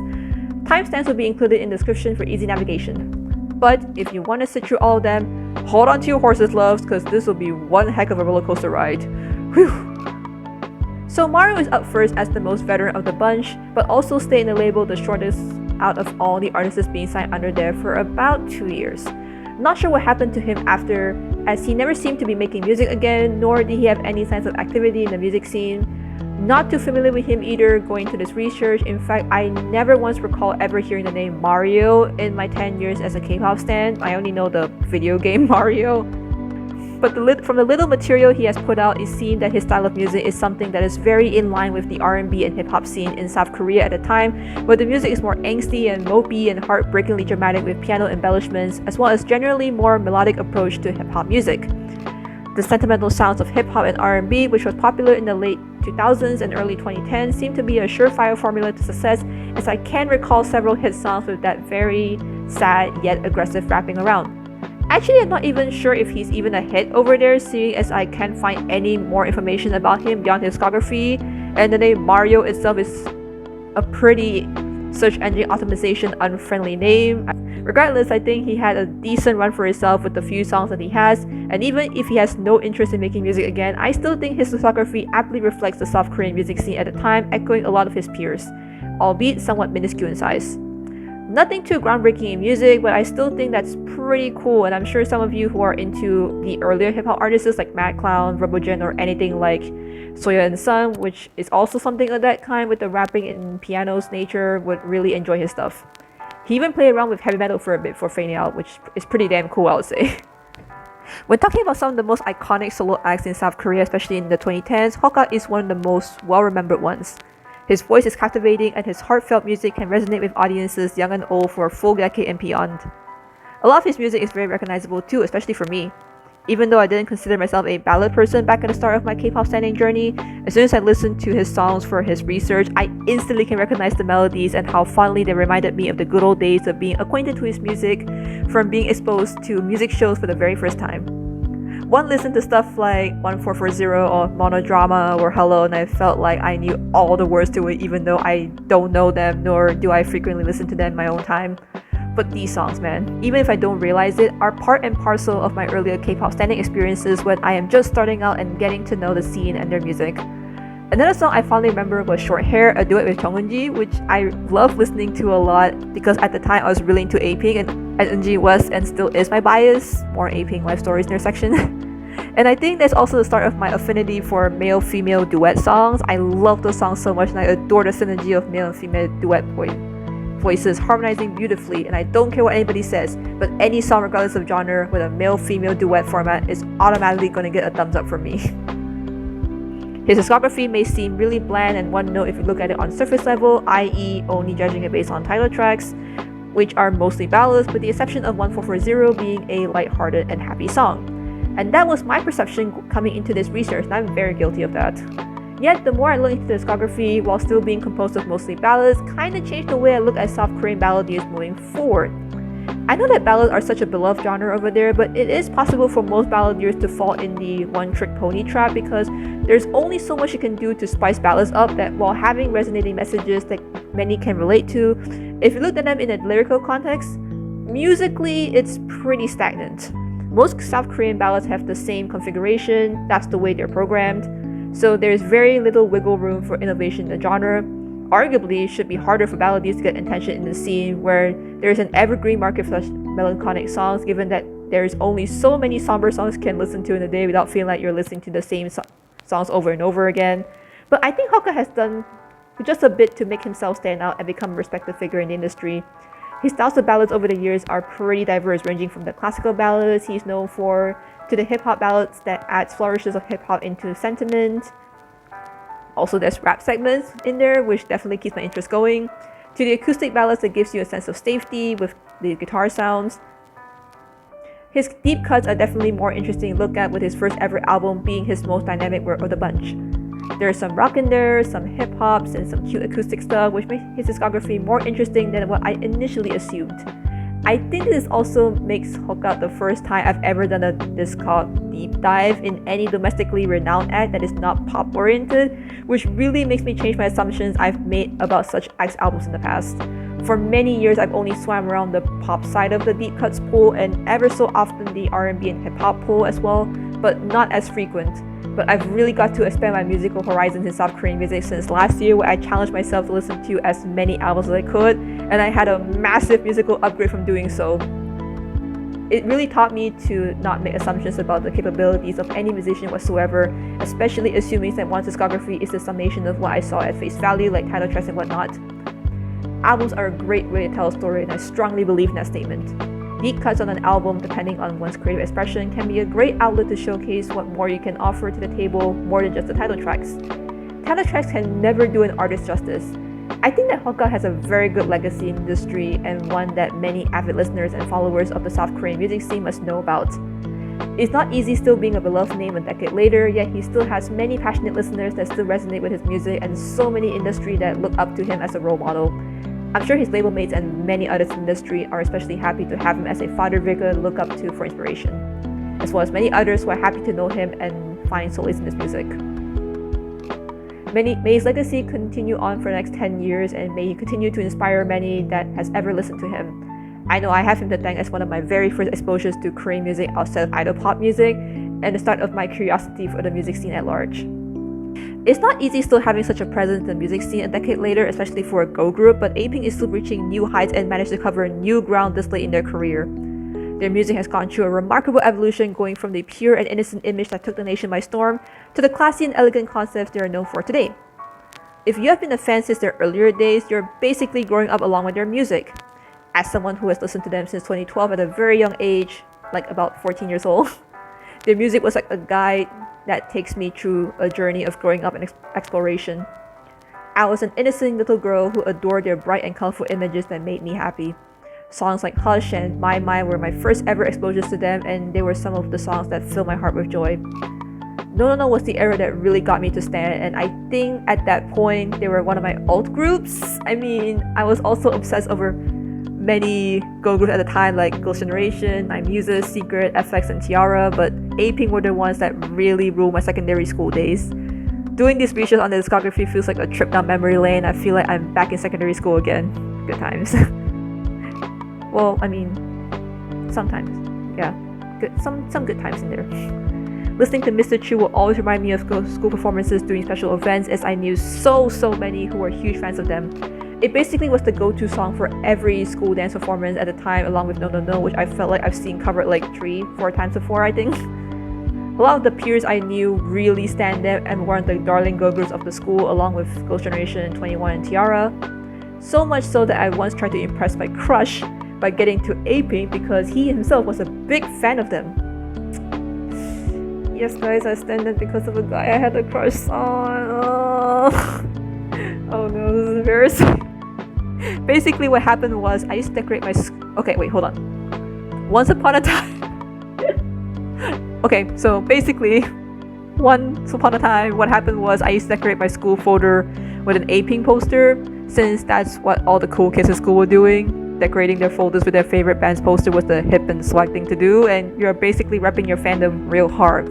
timestamps will be included in the description for easy navigation. But if you want to sit through all of them, hold on to your horses, loves, because this will be one heck of a roller coaster ride. Whew. So Mario is up first as the most veteran of the bunch, but also stayed in the label the shortest out of all the artists being signed under there for about 2 years. Not sure what happened to him after, as he never seemed to be making music again, nor did he have any signs of activity in the music scene. Not too familiar with him either going to this research. In fact, I never once recall ever hearing the name Mario in my 10 years as a K-pop stan. I only know the video game Mario. But from the little material he has put out, it seemed that his style of music is something that is very in line with the R&B and hip-hop scene in South Korea at the time, where the music is more angsty and mopey and heartbreakingly dramatic with piano embellishments, as well as generally more melodic approach to hip-hop music. The sentimental sounds of hip-hop and R&B, which was popular in the late 2000s and early 2010s, seem to be a surefire formula to success, as I can recall several hit songs with that very sad yet aggressive rapping around. Actually, I'm not even sure if he's even a hit over there, seeing as I can't find any more information about him beyond his discography, and the name Mario itself is a pretty search engine optimization unfriendly name. Regardless, I think he had a decent run for himself with the few songs that he has, and even if he has no interest in making music again, I still think his discography aptly reflects the South Korean music scene at the time, echoing a lot of his peers, albeit somewhat minuscule in size. Nothing too groundbreaking in music, but I still think that's pretty cool, and I'm sure some of you who are into the earlier hip-hop artists like Mad Clown, Robogen, or anything like Soya and Sun, which is also something of that kind with the rapping and piano's nature, would really enjoy his stuff. He even played around with heavy metal for a bit for fading out, which is pretty damn cool, I would say. When talking about some of the most iconic solo acts in South Korea, especially in the 2010s, Hoka is one of the most well-remembered ones. His voice is captivating, and his heartfelt music can resonate with audiences young and old for a full decade and beyond. A lot of his music is very recognizable too, especially for me. Even though I didn't consider myself a ballad person back at the start of my K-pop standing journey, as soon as I listened to his songs for his research, I instantly can recognize the melodies and how fondly they reminded me of the good old days of being acquainted to his music from being exposed to music shows for the very first time. One listened to stuff like 1440 or Monodrama or Hello, and I felt like I knew all the words to it, even though I don't know them, nor do I frequently listen to them in my own time. But these songs, man, even if I don't realize it, are part and parcel of my earlier K-pop standing experiences when I am just starting out and getting to know the scene and their music. Another song I fondly remember was Short Hair, a duet with Jung Eun-ji, which I love listening to a lot because at the time I was really into apink, and Eun-ji was and still is my bias. More apink life stories in their section. And I think that's also the start of my affinity for male-female duet songs. I love those songs so much, and I adore the synergy of male and female duet voices harmonizing beautifully, and I don't care what anybody says, but any song regardless of genre with a male-female duet format is automatically going to get a thumbs up from me. His discography may seem really bland and one note if you look at it on surface level, i.e. only judging it based on title tracks, which are mostly ballads with the exception of 1440 being a lighthearted and happy song. And that was my perception coming into this research, and I'm very guilty of that. Yet, the more I look into the discography, while still being composed of mostly ballads, kinda changed the way I look at South Korean balladeers moving forward. I know that ballads are such a beloved genre over there, but it is possible for most balladeers to fall in the one-trick pony trap because there's only so much you can do to spice ballads up that while having resonating messages that many can relate to, if you look at them in a lyrical context, musically it's pretty stagnant. Most South Korean ballads have the same configuration, that's the way they're programmed, so there's very little wiggle room for innovation in the genre. Arguably, it should be harder for balladeers to get attention in the scene where there's an evergreen market for such melancholic songs, given that there's only so many somber songs you can listen to in a day without feeling like you're listening to the same songs over and over again. But I think Hoka has done just a bit to make himself stand out and become a respected figure in the industry. His styles of ballads over the years are pretty diverse, ranging from the classical ballads he's known for to the hip-hop ballads that adds flourishes of hip-hop into sentiment. Also, there's rap segments in there, which definitely keeps my interest going, to the acoustic ballads that gives you a sense of safety with the guitar sounds. His deep cuts are definitely more interesting to look at, with his first ever album being his most dynamic work of the bunch. There's some rock in there, some hip-hops, and some cute acoustic stuff, which makes his discography more interesting than what I initially assumed. I think this also makes Hoka the first time I've ever done a Discog deep dive in any domestically renowned act that is not pop-oriented, which really makes me change my assumptions I've made about such acts' albums in the past. For many years, I've only swam around the pop side of the deep cuts pool and ever so often the R&B and hip-hop pool as well, but not as frequent. But I've really got to expand my musical horizons in South Korean music since last year, where I challenged myself to listen to as many albums as I could, and I had a massive musical upgrade from doing so. It really taught me to not make assumptions about the capabilities of any musician whatsoever, especially assuming that one's discography is the summation of what I saw at face value, like title tracks and whatnot. Albums are a great way to tell a story, and I strongly believe in that statement. Deep cuts on an album, depending on one's creative expression, can be a great outlet to showcase what more you can offer to the table more than just the title tracks. Title tracks can never do an artist justice. I think that Hoka has a very good legacy in the industry, and one that many avid listeners and followers of the South Korean music scene must know about. It's not easy still being a beloved name a decade later, yet he still has many passionate listeners that still resonate with his music, and so many industry that look up to him as a role model. I'm sure his label mates and many others in the industry are especially happy to have him as a father figure to look up to for inspiration, as well as many others who are happy to know him and find solace in his music. May his legacy continue on for the next 10 years, and may he continue to inspire many that has ever listened to him. I know I have him to thank as one of my very first exposures to Korean music outside of idol pop music, and the start of my curiosity for the music scene at large. It's not easy still having such a presence in the music scene a decade later, especially for a girl group, but apink is still reaching new heights and managed to cover new ground this late in their career. Their music has gone through a remarkable evolution, going from the pure and innocent image that took the nation by storm to the classy and elegant concepts they are known for today. If you have been a fan since their earlier days, you're basically growing up along with their music. As someone who has listened to them since 2012 at a very young age, like about 14 years old, their music was like a guide that takes me through a journey of growing up and exploration. I was an innocent little girl who adored their bright and colorful images that made me happy. Songs like Hush and My Mind were my first ever exposures to them, and they were some of the songs that filled my heart with joy. No No No was the era that really got me to stand, and I think at that point they were one of my alt groups. I mean, I was also obsessed over many girl groups at the time, like Girls' Generation, My Muses, Secret, FX, and Tiara, but apink were the ones that really ruled my secondary school days. Doing these research on the discography feels like a trip down memory lane. I feel like I'm back in secondary school again. Good times. Well, I mean, sometimes. Yeah, good. Some good times in there. Listening to Mr. Chu will always remind me of school performances during special events, as I knew so many who were huge fans of them. It basically was the go-to song for every school dance performance at the time, along with No No No, which I felt like I've seen covered like 3-4 times before, I think. A lot of the peers I knew really stand out and were the darling girl groups of the school, along with Girls' Generation, 21, and Tiara. So much so that I once tried to impress my crush by getting to apink because he himself was a big fan of them. Yes, guys, I stand it because of a guy I had a crush on. Oh no, this is embarrassing. Basically, what happened was I used to decorate my okay, wait, hold on. Once upon a time. Okay, so basically, once upon a time, what happened was I used to decorate my school folder with an apink poster, since that's what all the cool kids in school were doing. decorating their folders with their favorite band's poster was the hip and swag thing to do, and you're basically repping your fandom real hard.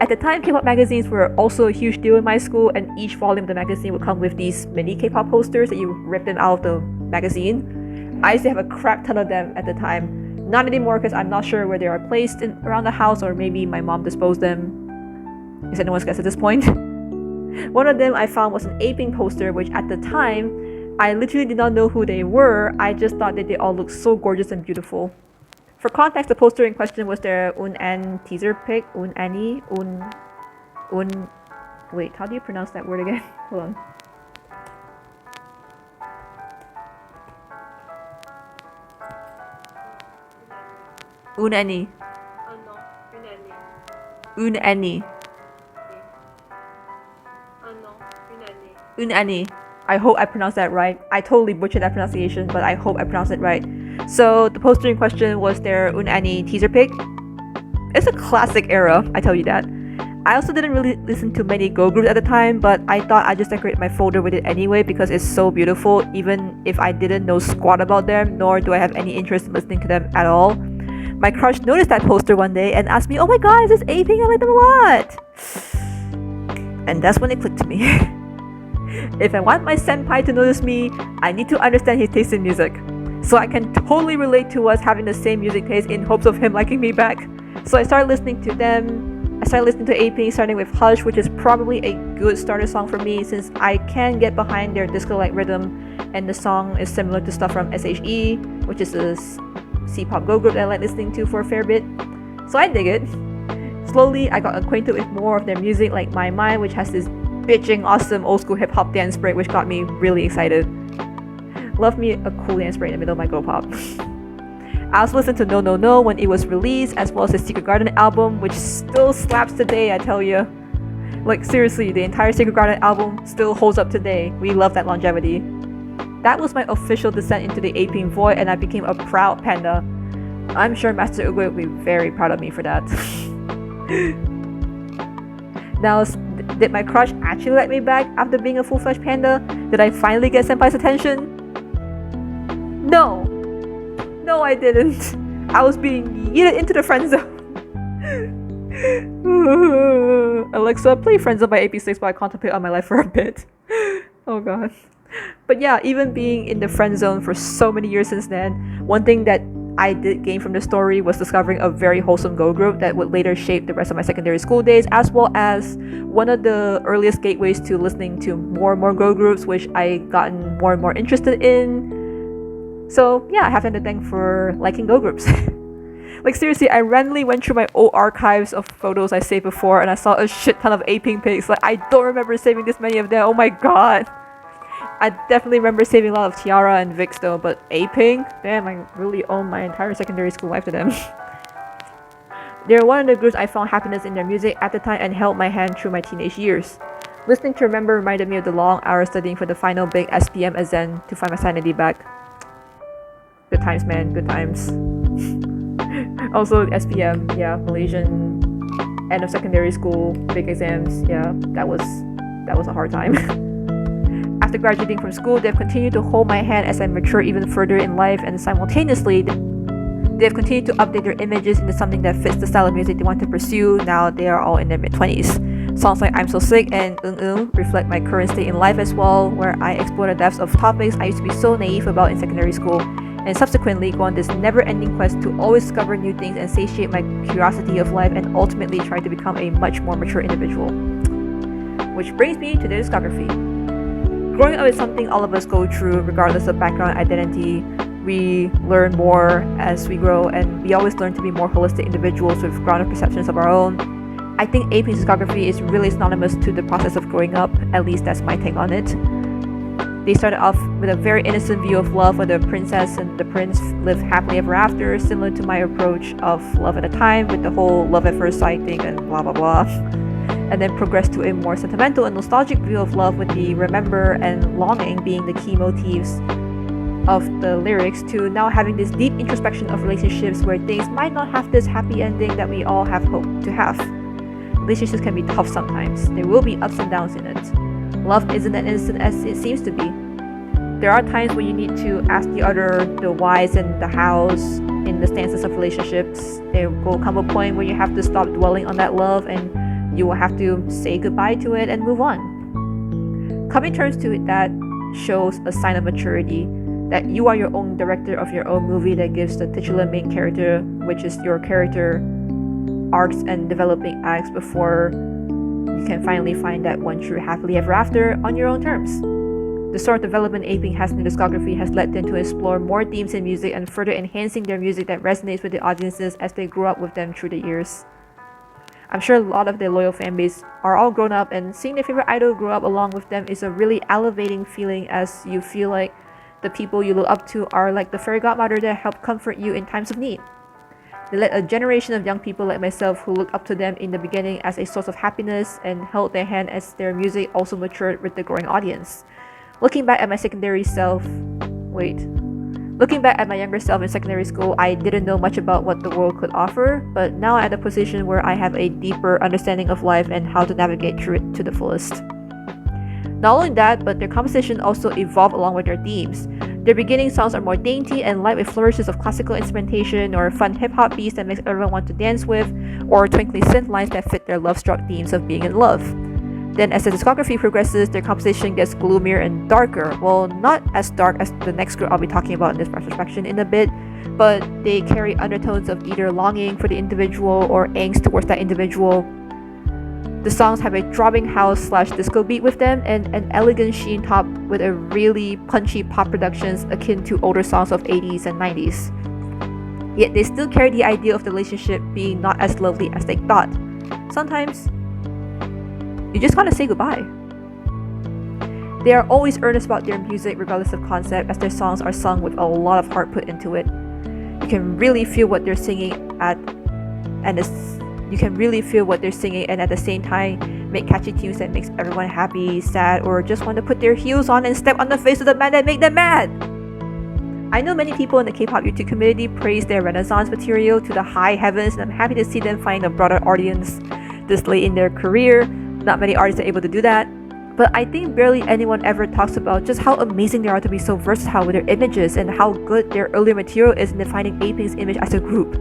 At the time, K-pop magazines were also a huge deal in my school, and each volume of the magazine would come with these mini K-pop posters that you rip them out of the magazine. I used to have a crap ton of them at the time. Not anymore because I'm not sure where they are placed around the house, or maybe my mom disposed them. Is anyone's guess at this point? One of them I found was an apink poster, which at the time, I literally did not know who they were. I just thought that they all looked so gorgeous and beautiful. For context, the poster in question was their Un-An teaser pic. Un-Annie? Wait, how do you pronounce that word again? Hold on. Un-Annie. Un-Annie. Un-Annie. I hope I pronounced that right. I totally butchered that pronunciation, but I hope I pronounced it right. So the poster in question was their Un-Annie teaser pic. It's a classic era, I tell you that. I also didn't really listen to many girl groups at the time, but I thought I'd just decorate my folder with it anyway because it's so beautiful, even if I didn't know squat about them, nor do I have any interest in listening to them at all. My crush noticed that poster one day and asked me, "Oh my god, is this apink? I like them a lot." And that's when it clicked to me. If I want my senpai to notice me, I need to understand his taste in music. So I can totally relate to us having the same music taste in hopes of him liking me back. So I started listening to them. I started listening to apink, starting with Hush, which is probably a good starter song for me since I can get behind their disco-like rhythm, and the song is similar to stuff from SHE, which is a C-pop girl group that I like listening to for a fair bit. So I dig it. Slowly, I got acquainted with more of their music, like My Mind, which has this bitching awesome old school hip hop dance break, which got me really excited. Love me a cool dance break in the middle of my girl pop. I also listened to No No No when it was released, as well as the Secret Garden album, which still slaps today, I tell you. Like seriously, the entire Secret Garden album still holds up today. We love that longevity. That was my official descent into the apink void, and I became a proud panda. I'm sure Master Ugo will be very proud of me for that. Now, did my crush actually let me back after being a full-fledged panda? Did I finally get senpai's attention? No! No, I didn't. I was being yeeted into the friend zone. Alexa, play Friend Zone by AP6 while I contemplate on my life for a bit. Oh god. But yeah, even being in the friend zone for so many years since then, one thing that I did gain from the story was discovering a very wholesome girl group that would later shape the rest of my secondary school days, as well as one of the earliest gateways to listening to more and more girl groups, which I gotten more and more interested in. So yeah, I have to thank for liking girl groups. Like seriously, I randomly went through my old archives of photos I saved before, and I saw a shit ton of apink pics. Like I don't remember saving this many of them. Oh my god. I definitely remember saving a lot of Tiara and Vix though, but apink? Damn, I really owe my entire secondary school life to them. They're one of the groups I found happiness in their music at the time and held my hand through my teenage years. Listening to Remember reminded me of the long hours studying for the final big SPM exam to find my sanity back. Good times, man, good times. Also, SPM, yeah, Malaysian end of secondary school, big exams, yeah, that was a hard time. After graduating from school, they've continued to hold my hand as I mature even further in life, and simultaneously, they've continued to update their images into something that fits the style of music they want to pursue. Now they are all in their mid-20s. Songs like I'm So Sick and reflect my current state in life as well, where I explore the depths of topics I used to be so naive about in secondary school, and subsequently go on this never-ending quest to always discover new things and satiate my curiosity of life, and ultimately try to become a much more mature individual. Which brings me to the discography. Growing up is something all of us go through regardless of background identity. We learn more as we grow, and we always learn to be more holistic individuals with grounded perceptions of our own. I think AP's discography is really synonymous to the process of growing up, at least that's my take on it. They started off with a very innocent view of love where the princess and the prince live happily ever after, similar to my approach of love at the time with the whole love at first sight thing and blah blah blah. And then progressed to a more sentimental and nostalgic view of love with the remember and longing being the key motifs of the lyrics, to now having this deep introspection of relationships where things might not have this happy ending that we all have hoped to have. Relationships can be tough sometimes. There will be ups and downs in it. Love isn't as innocent as it seems to be. There are times when you need to ask the whys and the hows in the stances of relationships. There will come a point where you have to stop dwelling on that love and you will have to say goodbye to it and move on. Coming terms to it, that shows a sign of maturity, that you are your own director of your own movie that gives the titular main character, which is your character, arcs and developing acts before you can finally find that one true happily ever after on your own terms. The sort of development apink has in the discography has led them to explore more themes in music and further enhancing their music that resonates with the audiences as they grew up with them through the years. I'm sure a lot of their loyal fan base are all grown up, and seeing their favorite idol grow up along with them is a really elevating feeling, as you feel like the people you look up to are like the fairy godmother that help comfort you in times of need. They led a generation of young people like myself who looked up to them in the beginning as a source of happiness and held their hand as their music also matured with the growing audience. Looking back at my younger self in secondary school, I didn't know much about what the world could offer, but now I'm at a position where I have a deeper understanding of life and how to navigate through it to the fullest. Not only that, but their composition also evolved along with their themes. Their beginning songs are more dainty and light with flourishes of classical instrumentation or fun hip-hop beats that makes everyone want to dance with, or twinkly synth lines that fit their love-struck themes of being in love. Then as the discography progresses, their composition gets gloomier and darker. Well, not as dark as the next group I'll be talking about in this retrospection in a bit, but they carry undertones of either longing for the individual or angst towards that individual. The songs have a throbbing house/disco beat with them and an elegant sheen top with a really punchy pop productions akin to older songs of 80s and 90s. Yet they still carry the idea of the relationship being not as lovely as they thought. Sometimes you just gotta say goodbye. They are always earnest about their music regardless of concept, as their songs are sung with a lot of heart put into it. You can really feel what they're singing and at the same time make catchy tunes that makes everyone happy, sad, or just want to put their heels on and step on the face of the man that make them mad. I know many people in the K-pop YouTube community praise their Renaissance material to the high heavens, and I'm happy to see them find a broader audience this late in their career. Not many artists are able to do that, but I think barely anyone ever talks about just how amazing they are to be so versatile with their images and how good their earlier material is in defining apink's image as a group.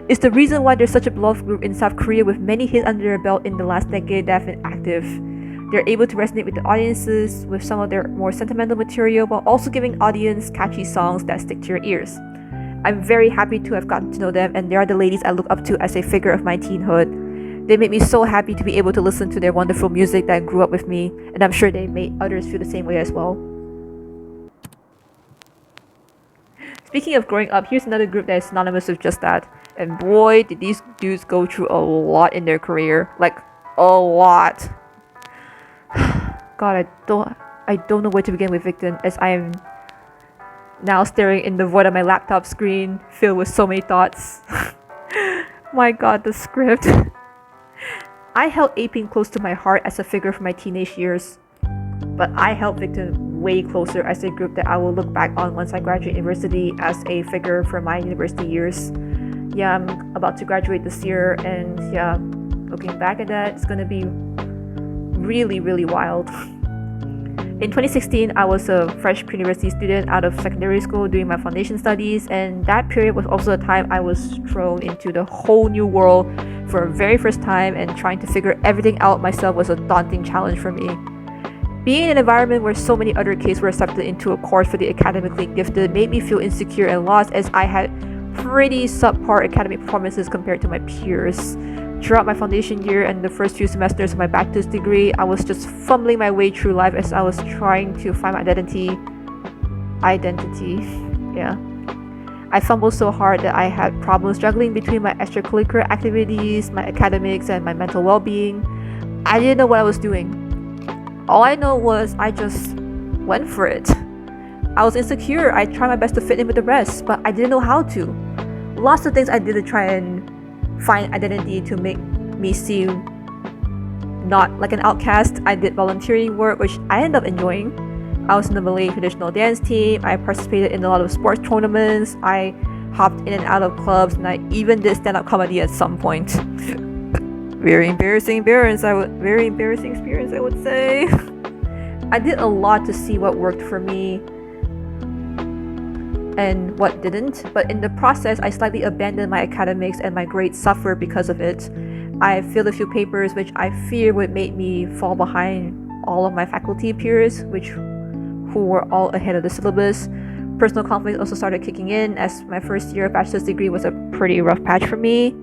It's the reason why they're such a beloved group in South Korea, with many hits under their belt in the last decade that have been active. They're able to resonate with the audiences with some of their more sentimental material while also giving audience catchy songs that stick to your ears. I'm very happy to have gotten to know them, and they are the ladies I look up to as a figure of my teenhood. They made me so happy to be able to listen to their wonderful music that grew up with me, and I'm sure they made others feel the same way as well. Speaking of growing up, here's another group that is synonymous with just that. And boy, did these dudes go through a lot in their career. Like, a lot. God, I don't know where to begin with Victon, as I am now staring in the void of my laptop screen, filled with so many thoughts. My God, the script. I held apink close to my heart as a figure from my teenage years, but I held Victon way closer as a group that I will look back on once I graduate university as a figure from my university years. Yeah, I'm about to graduate this year, and yeah, looking back at that, it's gonna be really, really wild. In 2016, I was a fresh pre-university student out of secondary school doing my foundation studies, and that period was also the time I was thrown into the whole new world for the very first time, and trying to figure everything out myself was a daunting challenge for me. Being in an environment where so many other kids were accepted into a course for the academically gifted made me feel insecure and lost, as I had pretty subpar academic performances compared to my peers. Throughout my foundation year and the first few semesters of my bachelor's degree, I was just fumbling my way through life as I was trying to find my identity. Yeah. I fumbled so hard that I had problems juggling between my extracurricular activities, my academics, and my mental well-being. I didn't know what I was doing. All I know was I just went for it. I was insecure. I tried my best to fit in with the rest, but I didn't know how to. Lots of things I did to try and find identity to make me seem not like an outcast. I did volunteering work, which I ended up enjoying. I was in the Malay traditional dance team. I participated in a lot of sports tournaments. I hopped in and out of clubs, and I even did stand-up comedy at some point. Very embarrassing experience, I would say. I did a lot to see what worked for me, and what didn't, but in the process I slightly abandoned my academics and my grades suffered because of it. I failed a few papers which I fear would make me fall behind all of my faculty peers who were all ahead of the syllabus. Personal conflict also started kicking in as my first year of bachelor's degree was a pretty rough patch for me.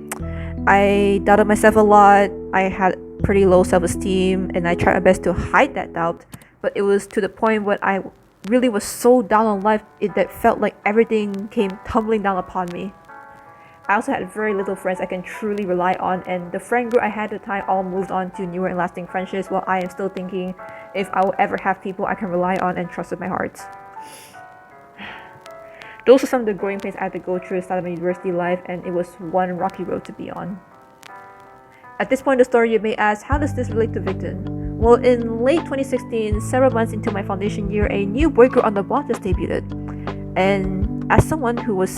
I doubted myself a lot. I had pretty low self-esteem and I tried my best to hide that doubt, but it was to the point when I really was so down on life that felt like everything came tumbling down upon me. I also had very little friends I can truly rely on, and the friend group I had at the time all moved on to newer and lasting friendships, while I am still thinking if I will ever have people I can rely on and trust with my heart. Those are some of the growing pains I had to go through at the start of my university life, and it was one rocky road to be on. At this point in the story, you may ask, how does this relate to Victon? Well, in late 2016, several months into my foundation year, a new boy group on the block just debuted. And as someone who was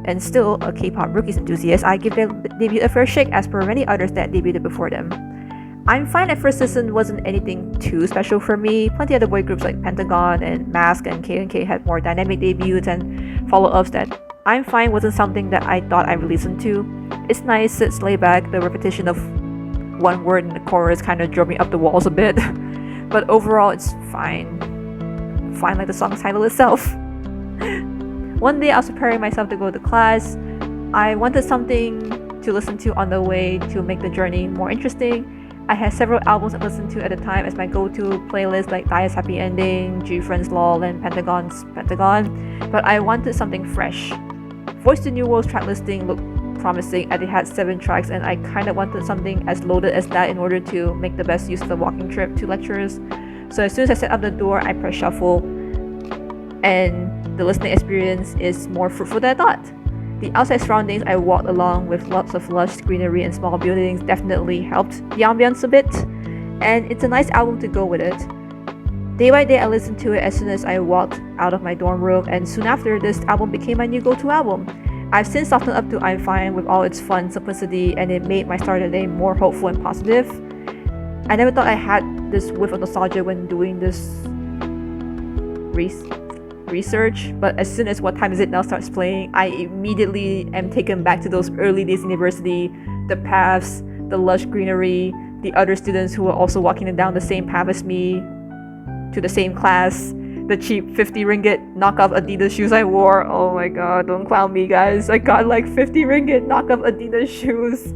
and still a K-pop rookies enthusiast, I give their debut a fair shake as per many others that debuted before them. I'm fine at first listen wasn't anything too special for me. Plenty of other boy groups like Pentagon and Mask and K&K had more dynamic debuts and follow-ups that I'm fine wasn't something that I thought I would listen to. It's nice, it's laid back, the repetition of one word in the chorus kind of drove me up the walls a bit. But overall, it's fine. Fine like the song's title itself. One day I was preparing myself to go to class. I wanted something to listen to on the way to make the journey more interesting. I had several albums I listened to at the time as my go-to playlist like Dia's Happy Ending, G-Friend's LOL, and Pentagon's Pentagon, but I wanted something fresh. Voice to New World's track listing looked promising and it had 7 tracks, and I kind of wanted something as loaded as that in order to make the best use of the walking trip to lectures. So as soon as I set up the door, I pressed shuffle, and the listening experience is more fruitful than I thought. The outside surroundings I walked along with lots of lush greenery and small buildings definitely helped the ambience a bit, and it's a nice album to go with it. Day by day I listened to it as soon as I walked out of my dorm room, and soon after this album became my new go-to album. I've since softened up to I'm Fine with all its fun simplicity, and it made my start of the day more hopeful and positive. I never thought I had this whiff of nostalgia when doing this research, but as soon as What Time Is It Now starts playing, I immediately am taken back to those early days in university, the paths, the lush greenery, the other students who were also walking down the same path as me to the same class, the cheap 50 ringgit knockoff Adidas shoes I wore. Oh my god, don't clown me guys. I got like 50 ringgit knockoff Adidas shoes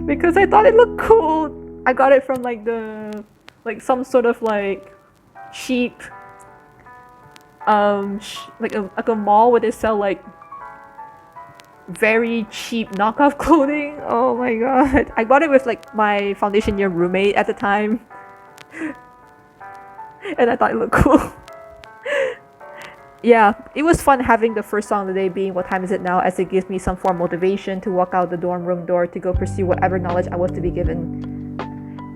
because I thought it looked cool. I got it from like some sort of like cheap like a mall where they sell like very cheap knockoff clothing. Oh my god, I got it with like my foundation year roommate at the time and I thought it looked cool. Yeah, it was fun having the first song of the day being What Time Is It Now, as it gives me some form of motivation to walk out the dorm room door to go pursue whatever knowledge I was to be given.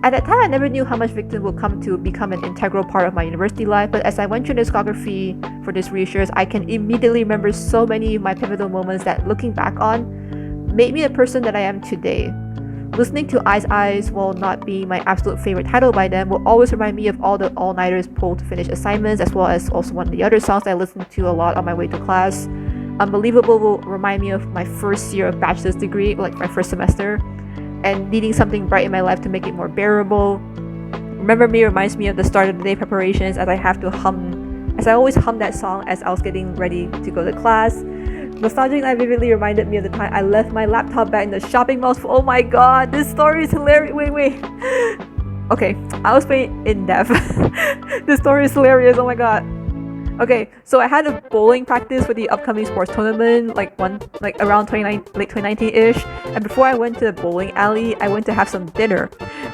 At that time, I never knew how much Victon would come to become an integral part of my university life, but as I went through the discography for this research, I can immediately remember so many of my pivotal moments that, looking back on, made me the person that I am today. Listening to Eyes, while not being my absolute favorite title by them, will always remind me of all the all-nighters pulled to finish assignments, as well as also one of the other songs I listened to a lot on my way to class. Unbelievable will remind me of my first year of bachelor's degree, like my first semester, and needing something bright in my life to make it more bearable. Remember Me reminds me of the start of the day preparations, as I always hum that song as I was getting ready to go to class. Nostalgic Night vividly reminded me of the time I left my laptop bag in the shopping malls. Oh my god, this story is hilarious. Wait. Okay, I'll explain in depth. This story is hilarious, oh my god. Okay, so I had a bowling practice for the upcoming sports tournament, like around late 2019-ish, and before I went to the bowling alley, I went to have some dinner.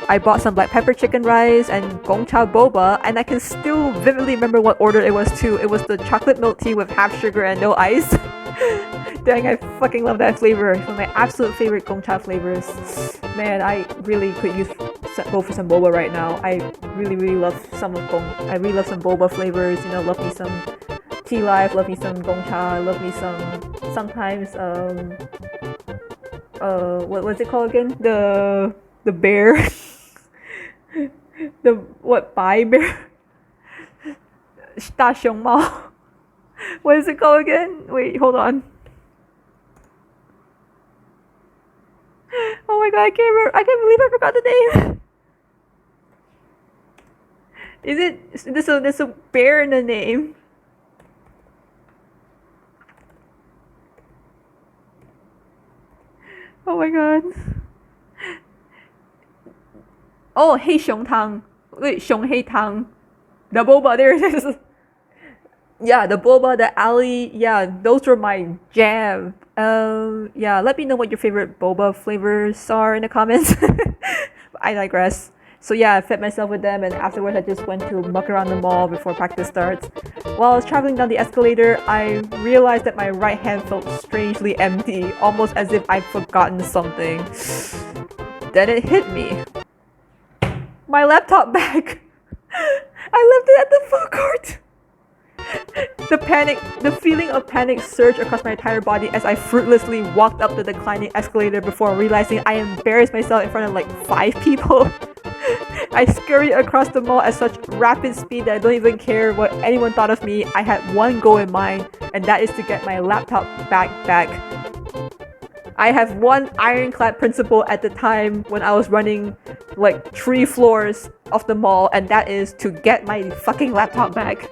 I bought some black pepper chicken rice and gongcha boba, and I can still vividly remember what order it was too. It was the chocolate milk tea with half sugar and no ice. Dang, I fucking love that flavor. It's one of my absolute favorite gongcha flavors. Man, I really could go for some boba right now. I really love some boba flavors. You know, love me some tea life, love me some gongcha, love me sometimes what's it called again? The bear. Bai bear. 大熊猫. What is it called again? Wait, hold on. Oh my god, I can't remember. I can't believe I forgot the name. Is it there's a bear in the name? Oh my god. Oh, Hey Xiong Tang. Wait, Xiong Hei Tang. The boba, there it is. Yeah, the boba, the ali, yeah, those were my jam. Yeah, let me know what your favorite boba flavors are in the comments. I digress. So yeah, I fed myself with them, and afterwards I just went to muck around the mall before practice starts. While I was traveling down the escalator, I realized that my right hand felt strangely empty, almost as if I'd forgotten something. Then it hit me. My laptop bag! I left it at the food court! The feeling of panic surged across my entire body as I fruitlessly walked up the declining escalator before realizing I embarrassed myself in front of like 5 people. I scurried across the mall at such rapid speed that I don't even care what anyone thought of me. I had one goal in mind, and that is to get my laptop bag back. I have one ironclad principle at the time when I was running like 3 floors of the mall, and that is to get my fucking laptop back.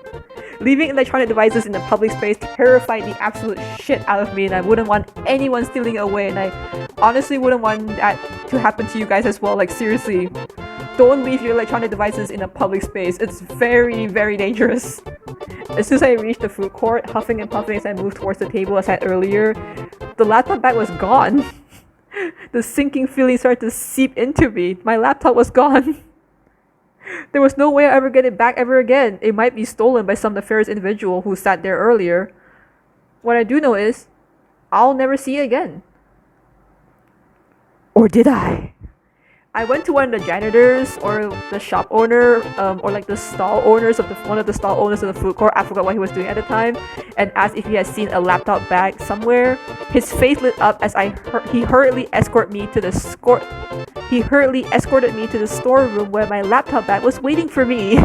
Leaving electronic devices in the public space terrified the absolute shit out of me, and I wouldn't want anyone stealing it away, and I honestly wouldn't want that to happen to you guys as well. Like, seriously, don't leave your electronic devices in a public space. It's very, very dangerous. As soon as I reached the food court, huffing and puffing as I moved towards the table I said earlier, the laptop bag was gone. The sinking feeling started to seep into me. My laptop was gone. There was no way I'll ever get it back ever again. It might be stolen by some nefarious individual who sat there earlier. What I do know is, I'll never see it again. Or did I? I went to one of the janitors or the shop owner, or like the stall owners of one of the stall owners of the food court. I forgot what he was doing at the time, and asked if he had seen a laptop bag somewhere. His face lit up as he hurriedly escorted me to the storeroom where my laptop bag was waiting for me.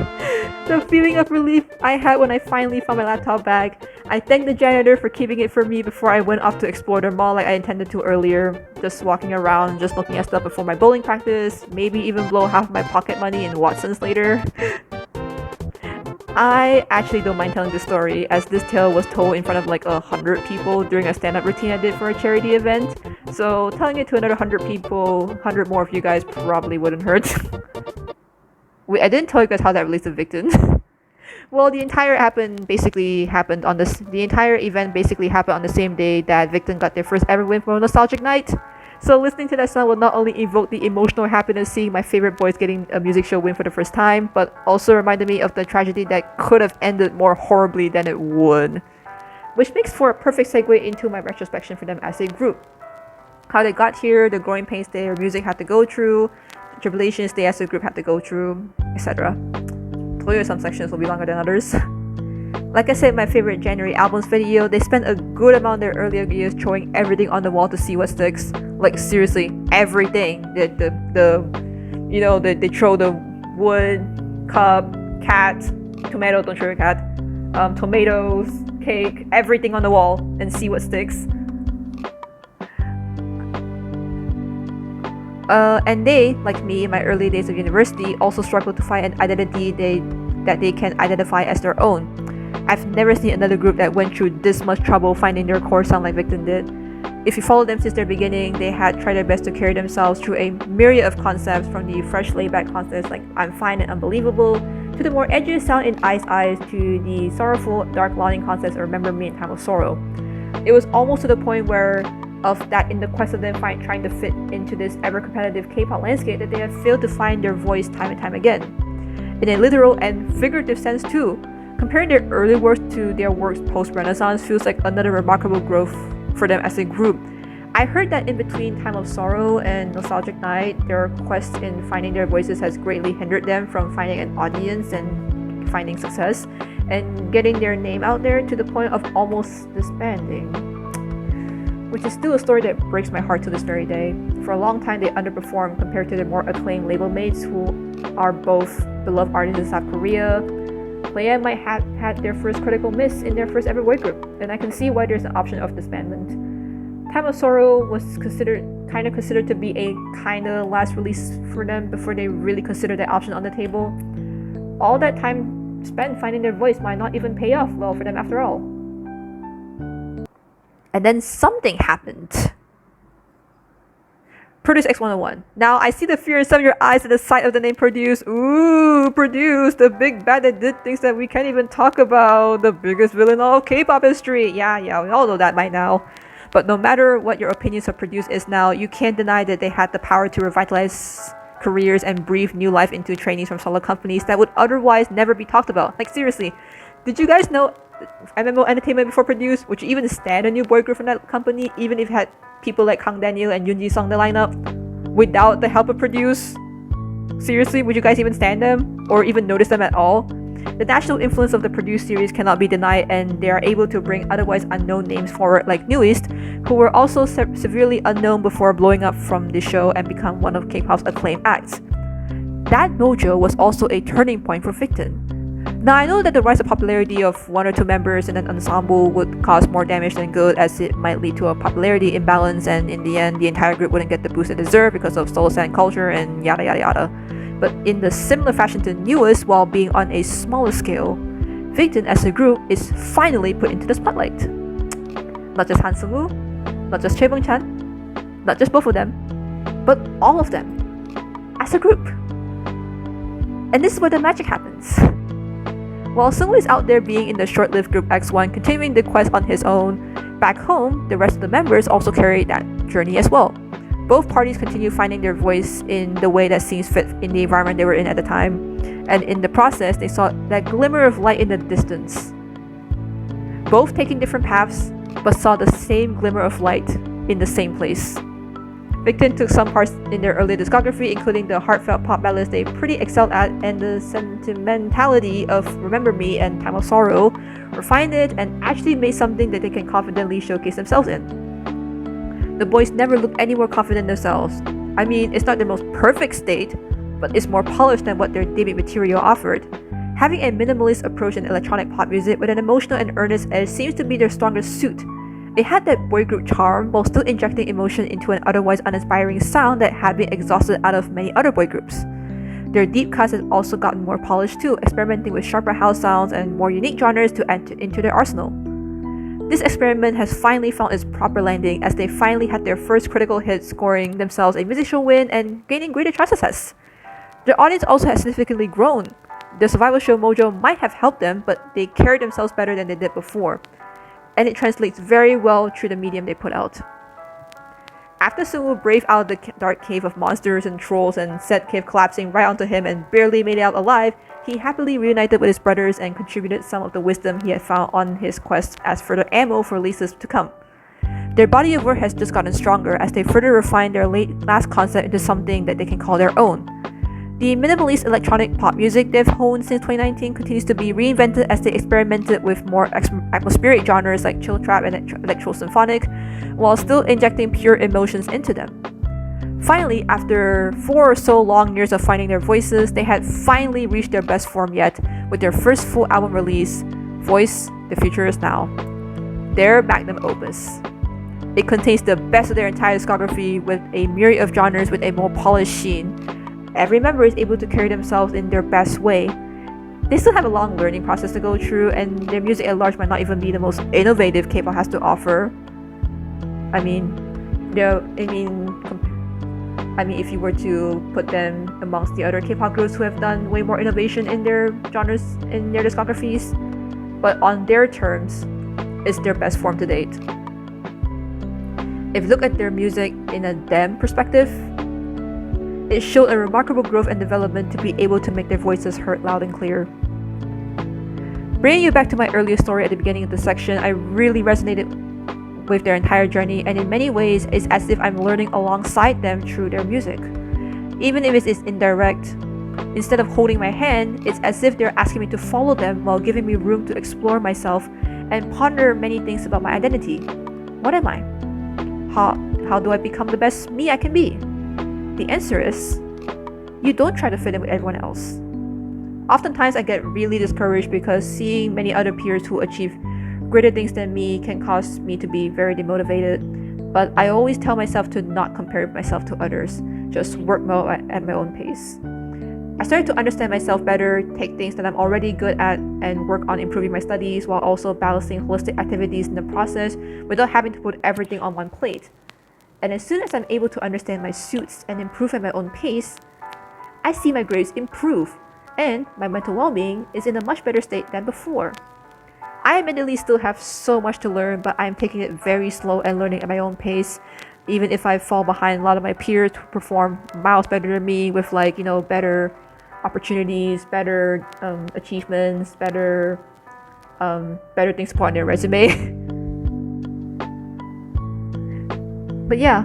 The feeling of relief I had when I finally found my laptop bag. I thanked the janitor for keeping it for me before I went off to explore the mall like I intended to earlier. Just walking around, just looking at stuff before my bowling practice, maybe even blow half my pocket money in Watson's later. I actually don't mind telling this story, as this tale was told in front of like 100 people during a stand-up routine I did for a charity event. So telling it to another 100 people, 100 more of you guys probably wouldn't hurt. Wait, I didn't tell you guys how that relates to Victon. Well, the entire event basically happened on the same day that Victon got their first ever win from a nostalgic night. So listening to that song will not only evoke the emotional happiness seeing my favorite boys getting a music show win for the first time, but also reminded me of the tragedy that could have ended more horribly than it would. Which makes for a perfect segue into my retrospection for them as a group. How they got here, the growing pains their music had to go through, the tribulations they as a group had to go through, etc. Told you some sections will be longer than others. Like I said in my favorite January albums video, they spent a good amount of their earlier years throwing everything on the wall to see what sticks. Like seriously, everything. They throw the wood, cup, cat, tomato, don't throw your cat, tomatoes, cake, everything on the wall and see what sticks. And they, like me in my early days of university, also struggled to find an identity that they can identify as their own. I've never seen another group that went through this much trouble finding their core sound like Victon did. If you follow them since their beginning, they had tried their best to carry themselves through a myriad of concepts, from the fresh laid-back concepts like I'm Fine and Unbelievable, to the more edgy sound in Ice Eyes, to the sorrowful, dark longing concepts of Remember Me in Time of Sorrow. It was almost to the point where in the quest of them trying to fit into this ever-competitive K-pop landscape that they have failed to find their voice time and time again. In a literal and figurative sense too, comparing their early works to their works post-Renaissance feels like another remarkable growth for them as a group. I heard that in between Time of Sorrow and Nostalgic Night, their quest in finding their voices has greatly hindered them from finding an audience and finding success, and getting their name out there to the point of almost disbanding. Which is still a story that breaks my heart to this very day. For a long time, they underperformed compared to their more acclaimed label mates, who are both beloved artists in South Korea. Playa might have had their first critical miss in their first ever boy group, and I can see why there's an option of disbandment. Time of Sorrow was considered to be a kinda last release for them before they really considered that option on the table. All that time spent finding their voice might not even pay off well for them after all. And then something happened. Produce X101. Now I see the fear in some of your eyes at the sight of the name Produce. Ooh, Produce, the big bad that did things that we can't even talk about. The biggest villain of K-pop history. Yeah, we all know that by now. But no matter what your opinions of Produce is now, you can't deny that they had the power to revitalize careers and breathe new life into trainees from solo companies that would otherwise never be talked about. Like seriously, did you guys know MMO Entertainment before Produce? Would you even stand a new boy group from that company, even if it had people like Kang Daniel and Yoon Ji Sung the lineup, without the help of Produce? Seriously, would you guys even stand them or even notice them at all? The national influence of the Produce series cannot be denied, and they are able to bring otherwise unknown names forward like Newest, who were also severely unknown before blowing up from the show and become one of K-pop's acclaimed acts. That mojo was also a turning point for Victon. Now I know that the rise of popularity of one or two members in an ensemble would cause more damage than good, as it might lead to a popularity imbalance, and in the end the entire group wouldn't get the boost it deserved because of solo stan culture and yada yada yada. But in the similar fashion to Newest, while being on a smaller scale, Victon as a group is finally put into the spotlight. Not just Han Seung-woo, not just Choi Bung-chan, not just both of them, but all of them as a group. And this is where the magic happens. While Seung-woo is out there being in the short-lived group X1 continuing the quest on his own, back home, the rest of the members also carry that journey as well. Both parties continue finding their voice in the way that seems fit in the environment they were in at the time, and in the process, they saw that glimmer of light in the distance. Both taking different paths, but saw the same glimmer of light in the same place. Victon took some parts in their early discography, including the heartfelt pop ballads they pretty excelled at, and the sentimentality of Remember Me and Time of Sorrow, refined it, and actually made something that they can confidently showcase themselves in. The boys never looked any more confident themselves. I mean, it's not their most perfect state, but it's more polished than what their debut material offered. Having a minimalist approach in electronic pop music with an emotional and earnest edge seems to be their strongest suit. They had that boy group charm while still injecting emotion into an otherwise uninspiring sound that had been exhausted out of many other boy groups. Their deep cuts has also gotten more polished too, experimenting with sharper house sounds and more unique genres to add into their arsenal. This experiment has finally found its proper landing, as they finally had their first critical hit, scoring themselves a musical win and gaining greater chart success. Their audience also has significantly grown. The survival show mojo might have helped them, but they carried themselves better than they did before, and it translates very well through the medium they put out. After Seung-woo braved out the dark cave of monsters and trolls and said cave collapsing right onto him and barely made it out alive, he happily reunited with his brothers and contributed some of the wisdom he had found on his quest as further ammo for releases to come. Their body of work has just gotten stronger as they further refine their last concept into something that they can call their own. The minimalist electronic pop music they've honed since 2019 continues to be reinvented as they experimented with more atmospheric genres like chill trap and electro-symphonic, while still injecting pure emotions into them. Finally, after 4 or so long years of finding their voices, they had finally reached their best form yet with their first full album release, Voice, The Future Is Now, their magnum opus. It contains the best of their entire discography with a myriad of genres with a more polished sheen. Every member is able to carry themselves in their best way. They still have a long learning process to go through, and their music at large might not even be the most innovative K-pop has to offer. I mean, if you were to put them amongst the other K-pop groups who have done way more innovation in their genres, in their discographies, but on their terms, it's their best form to date. If you look at their music in a them perspective, it showed a remarkable growth and development to be able to make their voices heard loud and clear. Bringing you back to my earlier story at the beginning of the section, I really resonated with their entire journey, and in many ways, it's as if I'm learning alongside them through their music. Even if it is indirect, instead of holding my hand, it's as if they're asking me to follow them while giving me room to explore myself and ponder many things about my identity. What am I? How do I become the best me I can be? The answer is, you don't try to fit in with everyone else. Oftentimes I get really discouraged because seeing many other peers who achieve greater things than me can cause me to be very demotivated. But I always tell myself to not compare myself to others, just work more at my own pace. I started to understand myself better, take things that I'm already good at, and work on improving my studies while also balancing holistic activities in the process without having to put everything on one plate. And as soon as I'm able to understand my suits and improve at my own pace, I see my grades improve, and my mental well-being is in a much better state than before. I admittedly still have so much to learn, but I'm taking it very slow and learning at my own pace, even if I fall behind a lot of my peers who perform miles better than me with better opportunities, better achievements, better things to put on their resume. But yeah,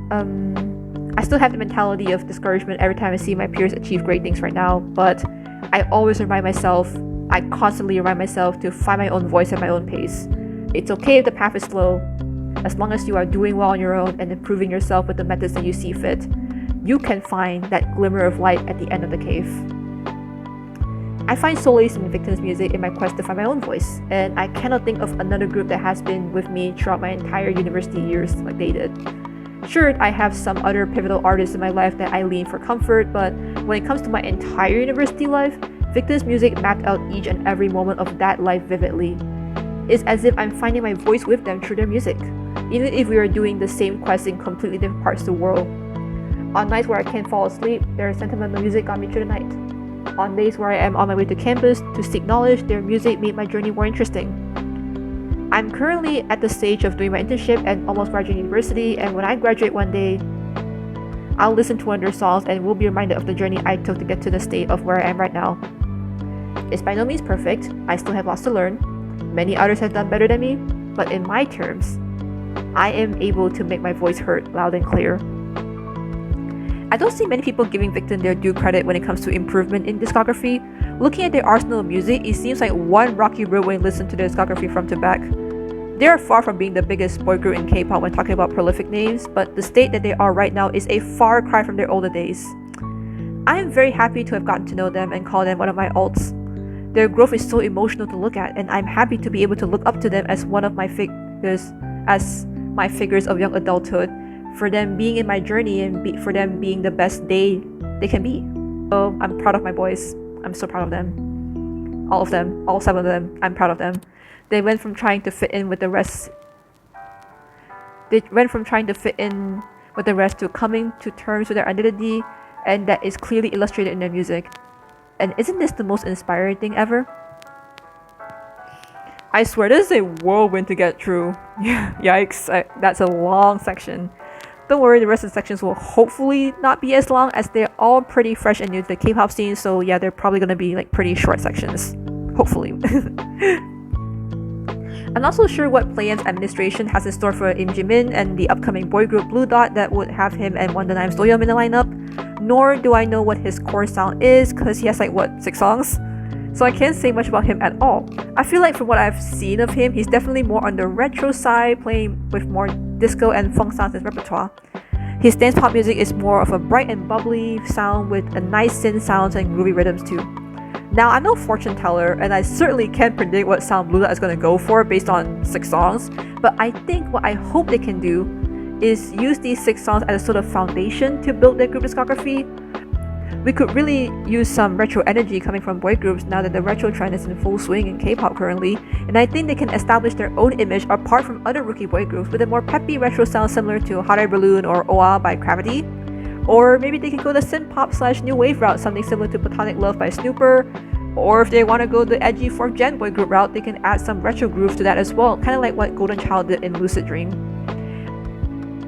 I still have the mentality of discouragement every time I see my peers achieve great things right now, but I constantly remind myself to find my own voice at my own pace. It's okay if the path is slow, as long as you are doing well on your own and improving yourself with the methods that you see fit. You can find that glimmer of light at the end of the cave. I find solace in Victon's music in my quest to find my own voice, and I cannot think of another group that has been with me throughout my entire university years like they did. Sure, I have some other pivotal artists in my life that I lean for comfort, but when it comes to my entire university life, Victon's music mapped out each and every moment of that life vividly. It's as if I'm finding my voice with them through their music, even if we are doing the same quest in completely different parts of the world. On nights where I can't fall asleep, their sentimental music got me through the night. On days where I am on my way to campus to seek knowledge, their music made my journey more interesting. I'm currently at the stage of doing my internship and almost graduating university, and when I graduate one day, I'll listen to one of their songs and will be reminded of the journey I took to get to the state of where I am right now. It's by no means perfect, I still have lots to learn. Many others have done better than me, but in my terms, I am able to make my voice heard loud and clear. I don't see many people giving Victon their due credit when it comes to improvement in discography. Looking at their arsenal of music, it seems like one rocky road when you listen to their discography front to back. They are far from being the biggest boy group in K-pop when talking about prolific names, but the state that they are right now is a far cry from their older days. I am very happy to have gotten to know them and call them one of my alts. Their growth is so emotional to look at, and I'm happy to be able to look up to them as one of my figures of young adulthood, for them being in my journey and for them being the best they can be. So I'm proud of my boys. I'm so proud of them. All of them, all 7 of them, I'm proud of them. They went from trying to fit in with the rest. To coming to terms with their identity, and that is clearly illustrated in their music. And isn't this the most inspiring thing ever? I swear this is a whirlwind to get through. Yikes, that's a long section. Don't worry, the rest of the sections will hopefully not be as long, as they're all pretty fresh and new to the K-pop scene, so yeah, they're probably gonna be like pretty short sections. Hopefully. I'm not so sure what Playam's administration has in store for Jimin and the upcoming boy group Blue Dot that would have him and Wonder Nime's Doyeon in the lineup, nor do I know what his core sound is, because he has 6 songs. So I can't say much about him at all. I feel like from what I've seen of him, he's definitely more on the retro side, playing with more disco and funk sounds in his repertoire. His dance pop music is more of a bright and bubbly sound with a nice synth sounds and groovy rhythms too. Now, I'm no fortune teller, and I certainly can't predict what sound Blue Dot is going to go for based on 6 songs, but I think what I hope they can do is use these 6 songs as a sort of foundation to build their group discography. We could really use some retro energy coming from boy groups now that the retro trend is in full swing in K-pop currently, and I think they can establish their own image apart from other rookie boy groups with a more peppy retro sound similar to Hot Air Balloon or Oa by Gravity. Or maybe they can go the synth-pop / new wave route, something similar to Platonic Love by Snooper. Or if they want to go the edgy 4th gen boy group route, they can add some retro grooves to that as well, kind of like what Golden Child did in Lucid Dream.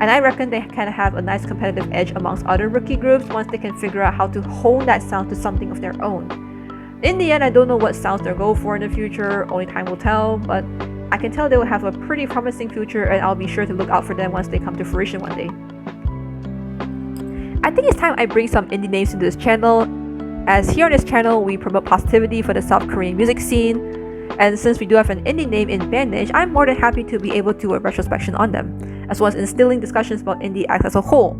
And I reckon they can have a nice competitive edge amongst other rookie groups once they can figure out how to hone that sound to something of their own. In the end, I don't know what sounds they'll go for in the future, only time will tell, but I can tell they will have a pretty promising future, and I'll be sure to look out for them once they come to fruition one day. I think it's time I bring some indie names into this channel, as here on this channel we promote positivity for the South Korean music scene, and since we do have an indie name in Bandage, I'm more than happy to be able to do a retrospection on them, as well as instilling discussions about indie acts as a whole.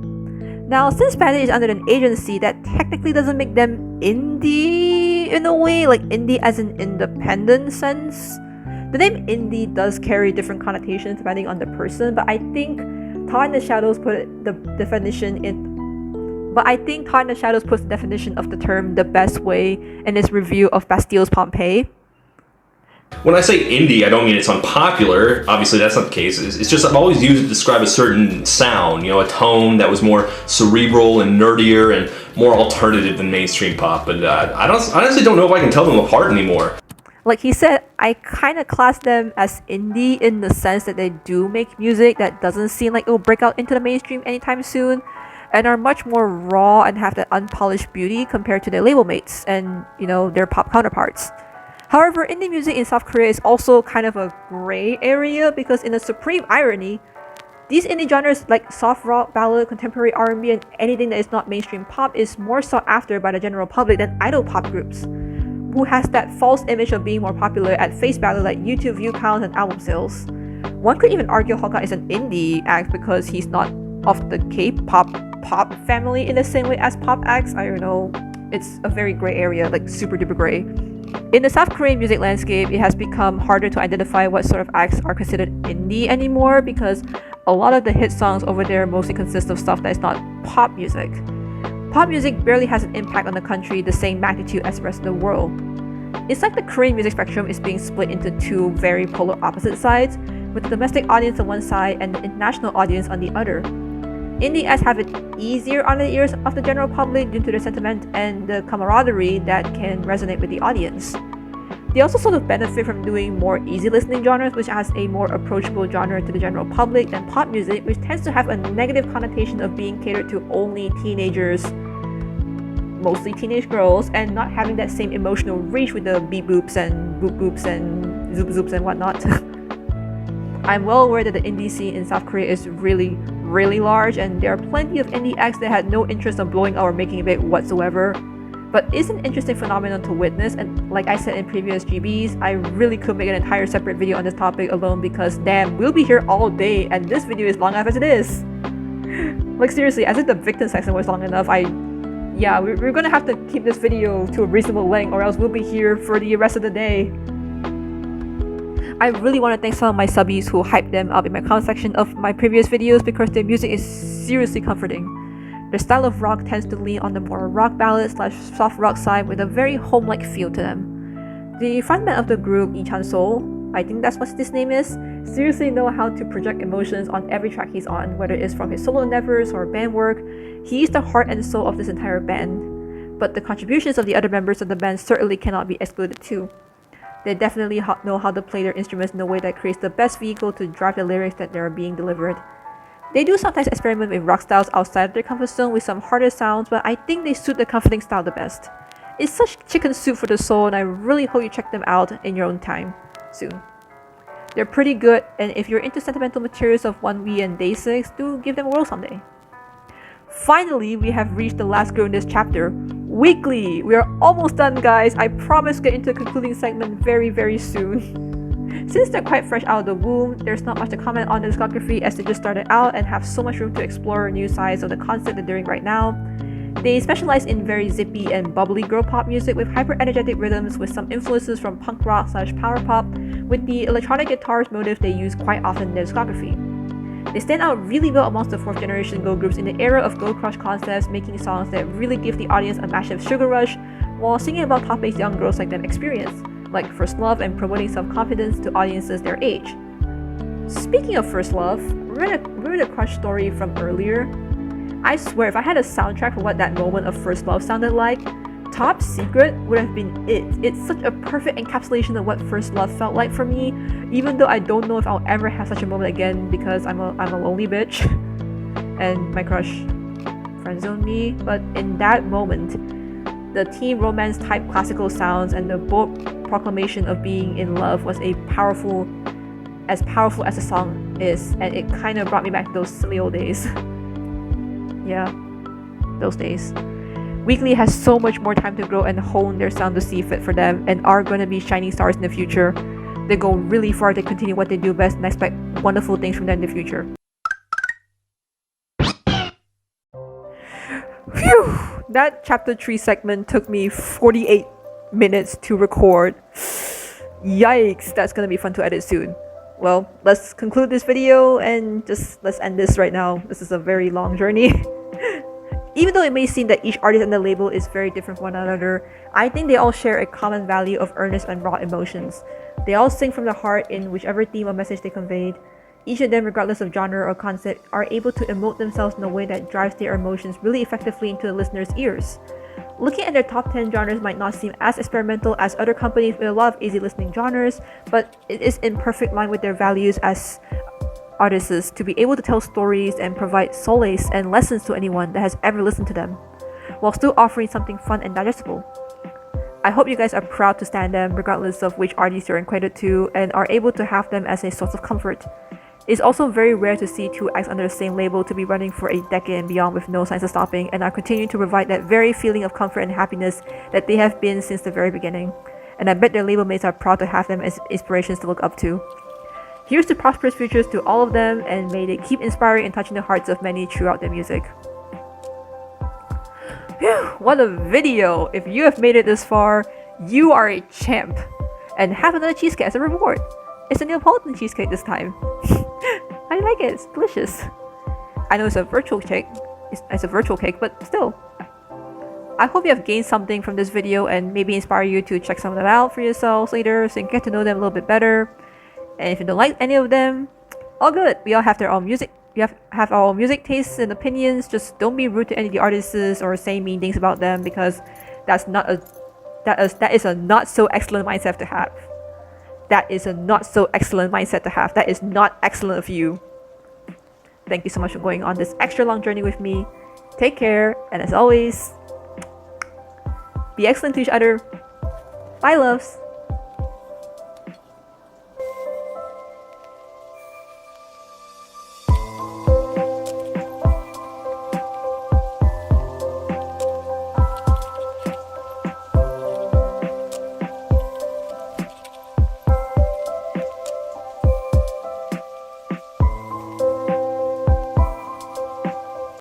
Now, since Bandage is under an agency, that technically doesn't make them indie in a way, like indie as an independent sense. The name indie does carry different connotations depending on the person, but I think Todd in the Shadows puts the definition of the term the best way in its review of Bastille's Pompeii. When I say indie, I don't mean it's unpopular. Obviously, that's not the case. It's just I've always used it to describe a certain sound, a tone that was more cerebral and nerdier and more alternative than mainstream pop. But I honestly don't know if I can tell them apart anymore. Like he said, I kind of class them as indie in the sense that they do make music that doesn't seem like it will break out into the mainstream anytime soon, and are much more raw and have that unpolished beauty compared to their label mates and, their pop counterparts. However, indie music in South Korea is also kind of a gray area because in a supreme irony, these indie genres like soft rock, ballad, contemporary R&B, and anything that is not mainstream pop is more sought after by the general public than idol pop groups, who has that false image of being more popular at face value like YouTube view counts and album sales. One could even argue Hoka is an indie act because he's not of the K-pop family in the same way as pop acts. I don't know, it's a very gray area, like super duper gray. In the South Korean music landscape, it has become harder to identify what sort of acts are considered indie anymore because a lot of the hit songs over there mostly consist of stuff that is not pop music. Pop music barely has an impact on the country the same magnitude as the rest of the world. It's like the Korean music spectrum is being split into two very polar opposite sides, with the domestic audience on one side and the international audience on the other. Indie acts have it easier on the ears of the general public due to their sentiment and the camaraderie that can resonate with the audience. They also sort of benefit from doing more easy listening genres, which has a more approachable genre to the general public than pop music, which tends to have a negative connotation of being catered to only teenagers, mostly teenage girls, and not having that same emotional reach with the beep boops and boop boops and zoop zoops and whatnot. I'm well aware that the indie scene in South Korea is really large, and there are plenty of indie acts that had no interest in blowing out or making it big whatsoever. But it's an interesting phenomenon to witness, and like I said in previous GBs, I really could make an entire separate video on this topic alone because damn, we'll be here all day and this video is long enough as it is. Like seriously, as if the victim section was long enough, we're gonna have to keep this video to a reasonable length or else we'll be here for the rest of the day. I really want to thank some of my subbies who hyped them up in my comment section of my previous videos because their music is seriously comforting. Their style of rock tends to lean on the more rock ballad / soft rock side with a very home-like feel to them. The frontman of the group, Lee Chan-sol, I think that's what his name is, seriously know how to project emotions on every track he's on, whether it's from his solo endeavors or band work. He is the heart and soul of this entire band, but the contributions of the other members of the band certainly cannot be excluded too. They definitely know how to play their instruments in a way that creates the best vehicle to drive the lyrics that they are being delivered. They do sometimes experiment with rock styles outside of their comfort zone with some harder sounds, but I think they suit the comforting style the best. It's such chicken soup for the soul, and I really hope you check them out in your own time soon. They're pretty good, and if you're into sentimental materials of 1V and Day 6, do give them a whirl someday. Finally, we have reached the last girl in this chapter, Weekly. We are almost done, guys. I promise to get into the concluding segment very soon. Since they're quite fresh out of the womb, there's not much to comment on the discography as they just started out and have so much room to explore new sides of the concept they're doing right now. They specialize in very zippy and bubbly girl pop music with hyper-energetic rhythms with some influences from punk rock / power pop, with the electronic guitars motif they use quite often in their discography. They stand out really well amongst the 4th generation girl groups in the era of girl crush concepts, making songs that really give the audience a massive sugar rush while singing about topics young girls like them experience, like first love and promoting self-confidence to audiences their age. Speaking of first love, remember the crush story from earlier? I swear if I had a soundtrack for what that moment of first love sounded like, Top Secret would have been it. It's such a perfect encapsulation of what first love felt like for me, even though I don't know if I'll ever have such a moment again because I'm a lonely bitch and my crush friendzoned me. But in that moment, the teen romance type classical sounds and the bold proclamation of being in love was as powerful as the song is, and it kind of brought me back to those silly old days. Yeah, those days. Weekly has so much more time to grow and hone their sound to see fit for them and are going to be shining stars in the future. They go really far to continue what they do best and I expect wonderful things from them in the future. That chapter 3 segment took me 48 minutes to record. Yikes, that's gonna be fun to edit soon. Well, let's conclude this video and let's end this right now. This is a very long journey. Even though it may seem that each artist and the label is very different from one another, I think they all share a common value of earnest and raw emotions. They all sing from the heart in whichever theme or message they conveyed. Each of them, regardless of genre or concept, are able to emote themselves in a way that drives their emotions really effectively into the listener's ears. Looking at their top 10 genres might not seem as experimental as other companies with a lot of easy listening genres, but it is in perfect line with their values as artists to be able to tell stories and provide solace and lessons to anyone that has ever listened to them, while still offering something fun and digestible. I hope you guys are proud to stand them regardless of which artists you're acquainted to and are able to have them as a source of comfort. It's also very rare to see two acts under the same label to be running for a decade and beyond with no signs of stopping and are continuing to provide that very feeling of comfort and happiness that they have been since the very beginning. And I bet their label mates are proud to have them as inspirations to look up to. Here's to prosperous futures to all of them, and may they keep inspiring and touching the hearts of many throughout their music. Phew, what a video! If you have made it this far, you are a champ! And have another cheesecake as a reward! It's a Neapolitan cheesecake this time. I like it, it's delicious. I know it's a virtual cake, but still. I hope you have gained something from this video and maybe inspire you to check some of them out for yourselves later so you can get to know them a little bit better. And if you don't like any of them, all good. We all have their own music. We have our own music tastes and opinions. Just don't be rude to any of the artists or say mean things about them, because that is a not so excellent mindset to have. That is a not so excellent mindset to have. That is not excellent of you. Thank you so much for going on this extra long journey with me. Take care, and as always, be excellent to each other. Bye, loves.